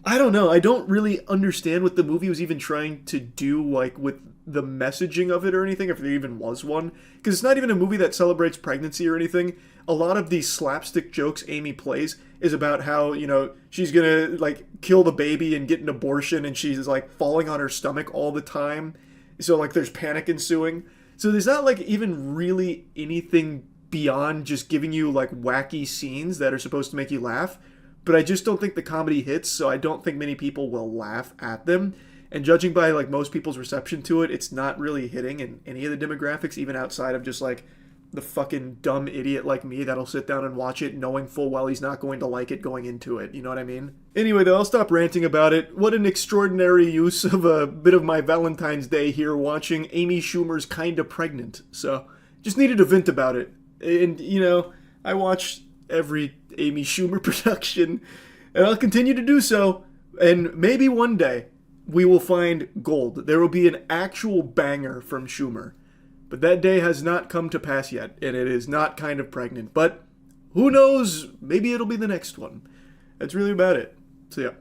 S1: I don't know. I don't really understand what the movie was even trying to do, like with the messaging of it or anything, if there even was one. Because it's not even a movie that celebrates pregnancy or anything. A lot of these slapstick jokes Amy plays is about how, she's gonna like kill the baby and get an abortion, and she's like falling on her stomach all the time. So like there's panic ensuing. So there's not like even really anything beyond just giving you like wacky scenes that are supposed to make you laugh. But I just don't think the comedy hits, so I don't think many people will laugh at them. And judging by like most people's reception to it, it's not really hitting in any of the demographics, even outside of just like the fucking dumb idiot like me that'll sit down and watch it knowing full well he's not going to like it going into it. You know what I mean? Anyway, though, I'll stop ranting about it. What an extraordinary use of a bit of my Valentine's Day here watching Amy Schumer's Kinda Pregnant. So, just needed to vent about it. And, I watch every Amy Schumer production, and I'll continue to do so. And maybe one day we will find gold. There will be an actual banger from Schumer. But that day has not come to pass yet, and it is not Kind of Pregnant. But who knows? Maybe it'll be the next one. That's really about it. So yeah.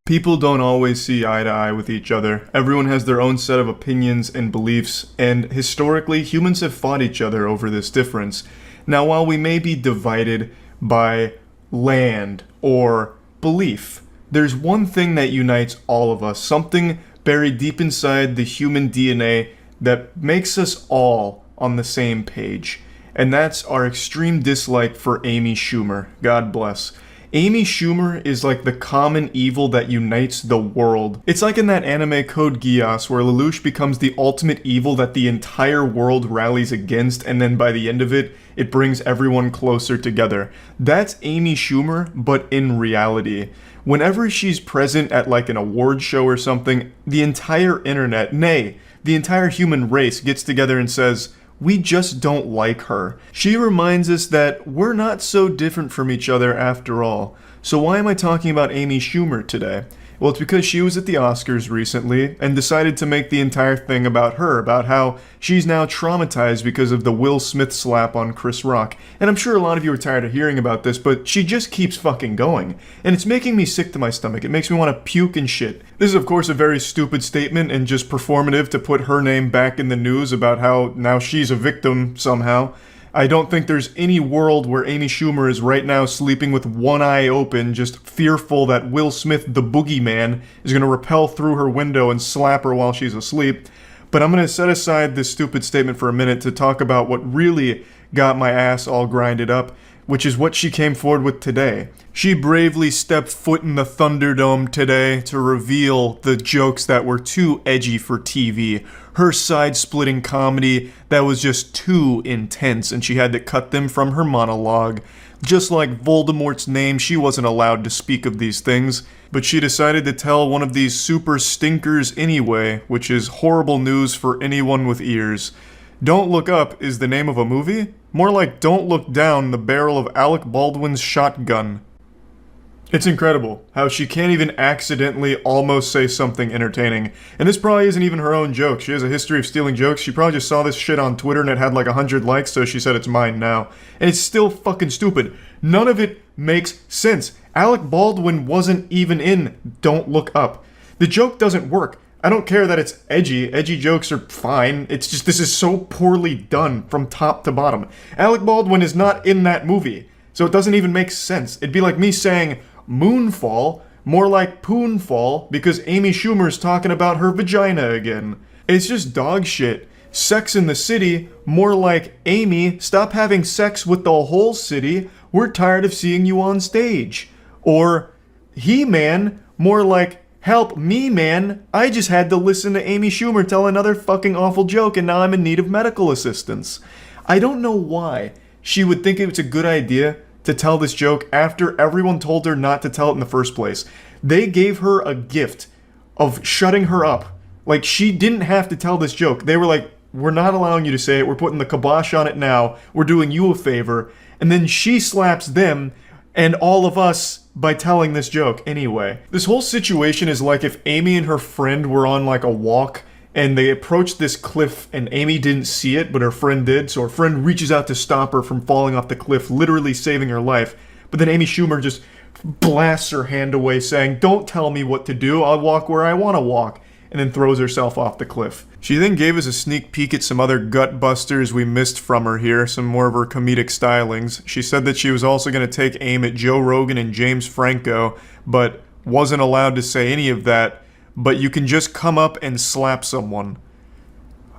S1: People don't always see eye to eye with each other. Everyone has their own set of opinions and beliefs, and historically, humans have fought each other over this difference. Now, while we may be divided by land or belief, there's one thing that unites all of us, something buried deep inside the human DNA that makes us all on the same page. and that's our extreme dislike for Amy Schumer. God bless. Amy Schumer is like the common evil that unites the world. It's like in that anime Code Geass where Lelouch becomes the ultimate evil that the entire world rallies against, and then by the end of it, it brings everyone closer together. That's Amy Schumer, but in reality. Whenever she's present at like an award show or something, the entire internet, nay, the entire human race gets together and says, we just don't like her. She reminds us that we're not so different from each other after all. So why am I talking about Amy Schumer today? Well, it's because she was at the Oscars recently and decided to make the entire thing about her, about how she's now traumatized because of the Will Smith slap on Chris Rock. And I'm sure a lot of you are tired of hearing about this, but she just keeps fucking going. And it's making me sick to my stomach. It makes me want to puke and shit. This is of course a very stupid statement and just performative to put her name back in the news about how now she's a victim somehow. I don't think there's any world where Amy Schumer is right now sleeping with one eye open, just fearful that Will Smith, the boogeyman, is going to rappel through her window and slap her while she's asleep. But I'm going to set aside this stupid statement for a minute to talk about what really got my ass all grinded up, which is what she came forward with today. She bravely stepped foot in the Thunderdome today to reveal the jokes that were too edgy for TV. Her side-splitting comedy that was just too intense, and she had to cut them from her monologue. Just like Voldemort's name, she wasn't allowed to speak of these things, but she decided to tell one of these super stinkers anyway, which is horrible news for anyone with ears. Don't Look Up is the name of a movie? More like Don't Look Down the Barrel of Alec Baldwin's Shotgun. It's incredible how she can't even accidentally almost say something entertaining. And this probably isn't even her own joke. She has a history of stealing jokes. She probably just saw this shit on Twitter and it had like 100 likes, so she said it's mine now. And it's still fucking stupid. None of it makes sense. Alec Baldwin wasn't even in Don't Look Up. The joke doesn't work. I don't care that it's edgy. Edgy jokes are fine. It's just this is so poorly done from top to bottom. Alec Baldwin is not in that movie, so it doesn't even make sense. It'd be like me saying Moonfall, more like Poonfall, because Amy Schumer's talking about her vagina again. It's just dog shit. Sex in the City, more like Amy, stop having sex with the whole city. We're tired of seeing you on stage. Or He-Man, more like help me, man. I just had to listen to Amy Schumer tell another fucking awful joke and now I'm in need of medical assistance. I don't know why she would think it was a good idea to tell this joke after everyone told her not to tell it in the first place. They gave her a gift of shutting her up. Like, she didn't have to tell this joke. They were like, we're not allowing you to say it. We're putting the kibosh on it now. We're doing you a favor. And then she slaps them and all of us by telling this joke anyway. This whole situation is like if Amy and her friend were on like a walk and they approached this cliff and Amy didn't see it, but her friend did, so her friend reaches out to stop her from falling off the cliff, literally saving her life. But then Amy Schumer just blasts her hand away saying, don't tell me what to do, I'll walk where I want to walk, and then throws herself off the cliff. She then gave us a sneak peek at some other gut busters we missed from her here, some more of her comedic stylings. She said that she was also going to take aim at Joe Rogan and James Franco, but wasn't allowed to say any of that. But you can just come up and slap someone.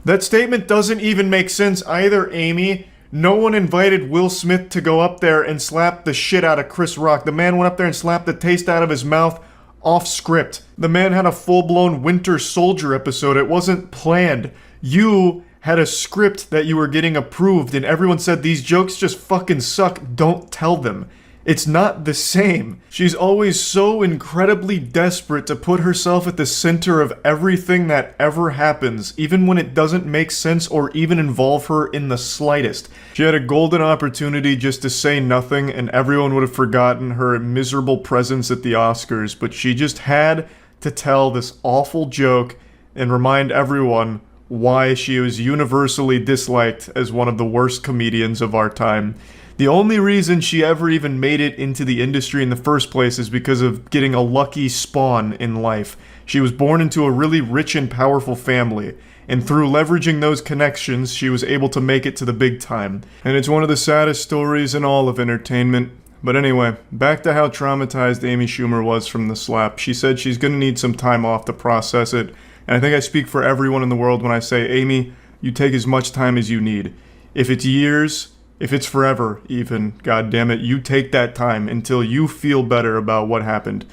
S1: That statement doesn't even make sense either, Amy. No one invited Will Smith to go up there and slap the shit out of Chris Rock. The man went up there and slapped the taste out of his mouth off script. The man had a full-blown Winter Soldier episode. It wasn't planned. You had a script that you were getting approved and everyone said these jokes just fucking suck. Don't tell them. It's not the same. She's always so incredibly desperate to put herself at the center of everything that ever happens, even when it doesn't make sense or even involve her in the slightest. She had a golden opportunity just to say nothing and everyone would have forgotten her miserable presence at the Oscars, but she just had to tell this awful joke and remind everyone why she was universally disliked as one of the worst comedians of our time. The only reason she ever even made it into the industry in the first place is because of getting a lucky spawn in life. She was born into a really rich and powerful family, and through leveraging those connections, she was able to make it to the big time. And it's one of the saddest stories in all of entertainment. But anyway, back to how traumatized Amy Schumer was from the slap. She said she's gonna need some time off to process it, and I think I speak for everyone in the world when I say, Amy, you take as much time as you need. If it's years, If it's forever, even, god damn it, you take that time until you feel better about what happened.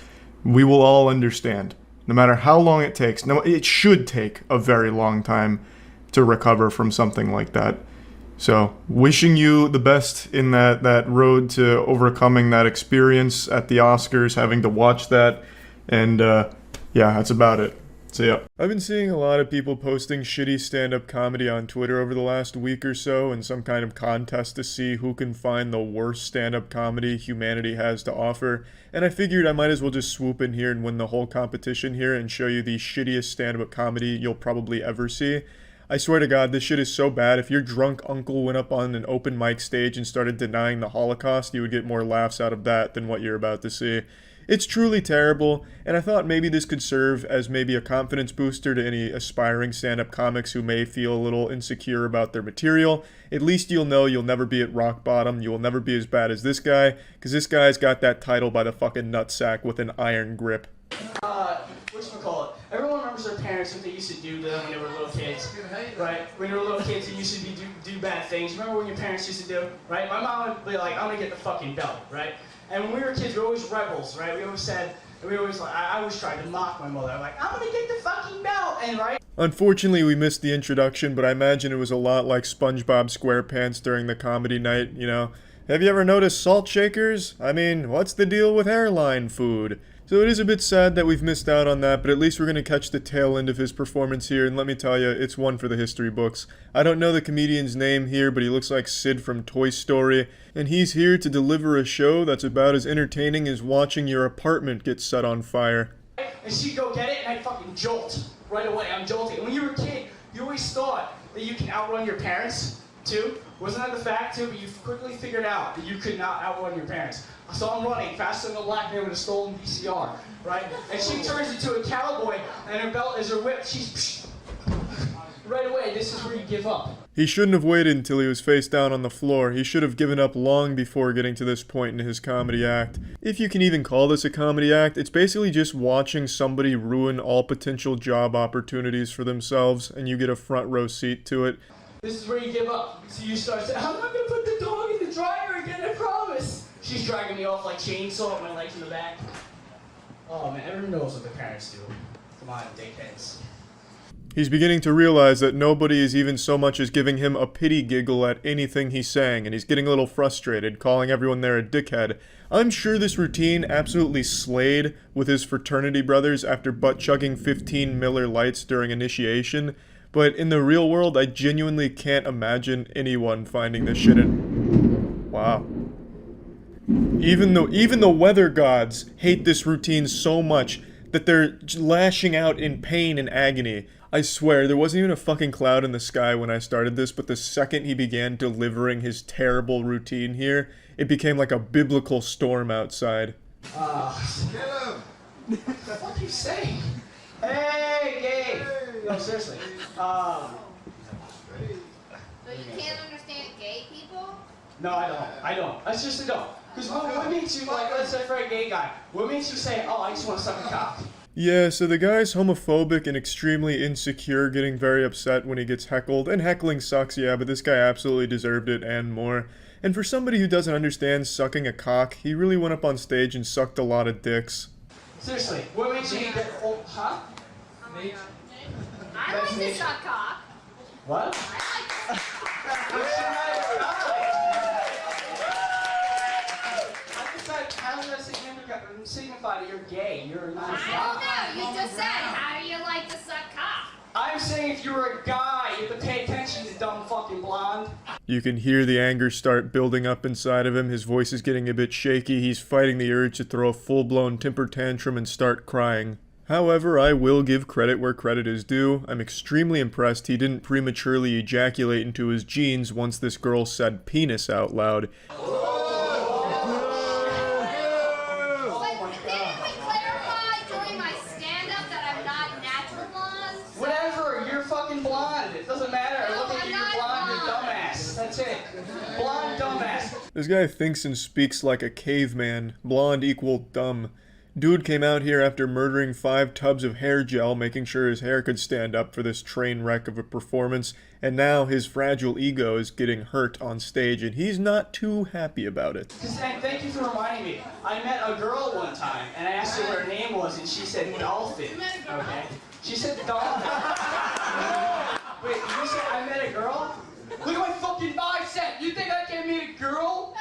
S1: We will all understand. No matter how long it takes. No, it should take a very long time to recover from something like that. So, wishing you the best in that road to overcoming that experience at the Oscars, having to watch that, and yeah, that's about it. So yeah. I've been seeing a lot of people posting shitty stand-up comedy on Twitter over the last week or so in some kind of contest to see who can find the worst stand-up comedy humanity has to offer, and I figured I might as well just swoop in here and win the whole competition here and show you the shittiest stand-up comedy you'll probably ever see. I swear to God, this shit is so bad. If your drunk uncle went up on an open mic stage and started denying the Holocaust, you would get more laughs out of that than what you're about to see. It's truly terrible, and I thought maybe this could serve as maybe a confidence booster to any aspiring stand-up comics who may feel a little insecure about their material. At least you'll know you'll never be at rock bottom, you will never be as bad as this guy, because this guy's got that title by the fucking nutsack with an iron grip.
S10: Whatchamacallit? Everyone remembers their parents, what they used to do to them when they were little kids, right? When they were little kids, they used to do bad things. Remember what your parents used to do, right? My mom would be like, I'm gonna get the fucking belt, right? And when we were kids, we were always rebels, right? We always said, I always tried to mock my mother. I'm like, I'm gonna get the fucking belt, and right?
S1: Unfortunately, we missed the introduction, but I imagine it was a lot like SpongeBob SquarePants during the comedy night, you know? Have you ever noticed salt shakers? I mean, what's the deal with airline food? So it is a bit sad that we've missed out on that, but at least we're going to catch the tail end of his performance here, and let me tell you, it's one for the history books. I don't know the comedian's name here, but he looks like Sid from Toy Story, and he's here to deliver a show that's about as entertaining as watching your apartment get set on fire.
S10: And she'd go get it, and I'd fucking jolt right away. I'm jolting. And when you were a kid, you always thought that you can outrun your parents, too. Wasn't that the fact, too? But you quickly figured out that you could not outrun your parents. So I'm running faster than a black man with a stolen VCR, right? And she turns into a cowboy, and her belt is her whip. She's right away. This is where you give up.
S1: He shouldn't have waited until he was face down on the floor. He should have given up long before getting to this point in his comedy act. If you can even call this a comedy act, it's basically just watching somebody ruin all potential job opportunities for themselves, and you get a front row seat to it.
S10: This is where you give up. So you start saying, I'm not gonna put the dog in the dryer again, I promise. She's dragging me off like chainsaw with my legs in the back. Oh man, everyone knows what their parents do. Come on, dickheads.
S1: He's beginning to realize that nobody is even so much as giving him a pity giggle at anything he's saying, and he's getting a little frustrated, calling everyone there a dickhead. I'm sure this routine absolutely slayed with his fraternity brothers after butt-chugging 15 Miller Lights during initiation, but in the real world, I genuinely can't imagine anyone finding this shit in... Wow. Even the weather gods hate this routine so much that they're lashing out in pain and agony. I swear, there wasn't even a fucking cloud in the sky when I started this, but the second he began delivering his terrible routine here, it became like a biblical storm outside.
S10: Get him! What do you say? Hey, gay! No, seriously.
S11: So you can't understand gay people?
S10: No, I don't. I seriously don't. Because what makes you, like, let's say for a gay guy, what makes you say, oh, I just want to suck a cock?
S1: Yeah, so the guy's homophobic and extremely insecure, getting very upset when he gets heckled, and heckling sucks, yeah, but this guy absolutely deserved it and more. And for somebody who doesn't understand sucking a cock, he really went up on stage and sucked a lot of dicks.
S10: Seriously, what makes you get, oh, huh?
S11: I like to suck cock.
S10: What? How does that signify that you're gay? You're not.
S11: I don't know. You just said, how do you like to suck cock?
S10: I'm saying if you were a guy, you have to pay attention to dumb fucking blonde.
S1: You can hear the anger start building up inside of him. His voice is getting a bit shaky. He's fighting the urge to throw a full-blown temper tantrum and start crying. However, I will give credit where credit is due. I'm extremely impressed he didn't prematurely ejaculate into his jeans once this girl said penis out loud. This guy thinks and speaks like a caveman. Blonde equal dumb. Dude came out here after murdering 5 tubs of hair gel, making sure his hair could stand up for this train wreck of a performance, and now his fragile ego is getting hurt on stage, and he's not too happy about it.
S10: Thank you for reminding me. I met a girl one time, and I asked her what her name was, and she said Dolphin. Okay? She said Dolphin. Wait, you said I met a girl? Look at my fucking bicep! You think I can meet a girl?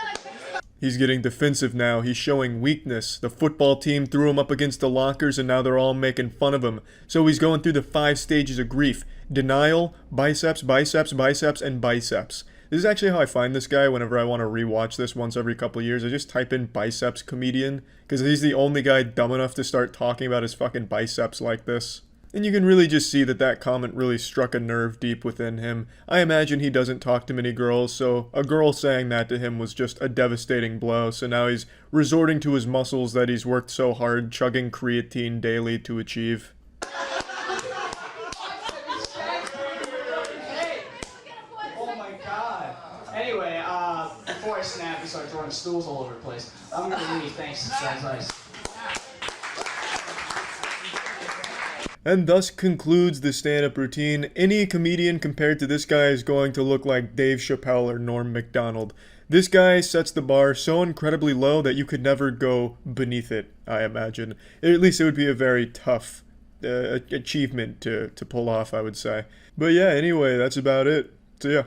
S1: He's getting defensive now. He's showing weakness. The football team threw him up against the lockers and now they're all making fun of him. So he's going through the 5 stages of grief. Denial, biceps, biceps, biceps, and biceps. This is actually how I find this guy whenever I want to rewatch this once every couple years. I just type in biceps comedian because he's the only guy dumb enough to start talking about his fucking biceps like this. And you can really just see that that comment really struck a nerve deep within him. I imagine he doesn't talk to many girls, so a girl saying that to him was just a devastating blow. So now he's resorting to his muscles that he's worked so hard chugging creatine daily to achieve.
S10: Oh my god. Anyway, before I snap and start throwing stools all over the place, I'm gonna leave. Thanks. That's nice.
S1: And thus concludes the stand-up routine. Any comedian compared to this guy is going to look like Dave Chappelle or Norm Macdonald. This guy sets the bar so incredibly low that you could never go beneath it, I imagine. At least it would be a very tough achievement to pull off, I would say. But yeah, anyway, that's about it. So yeah.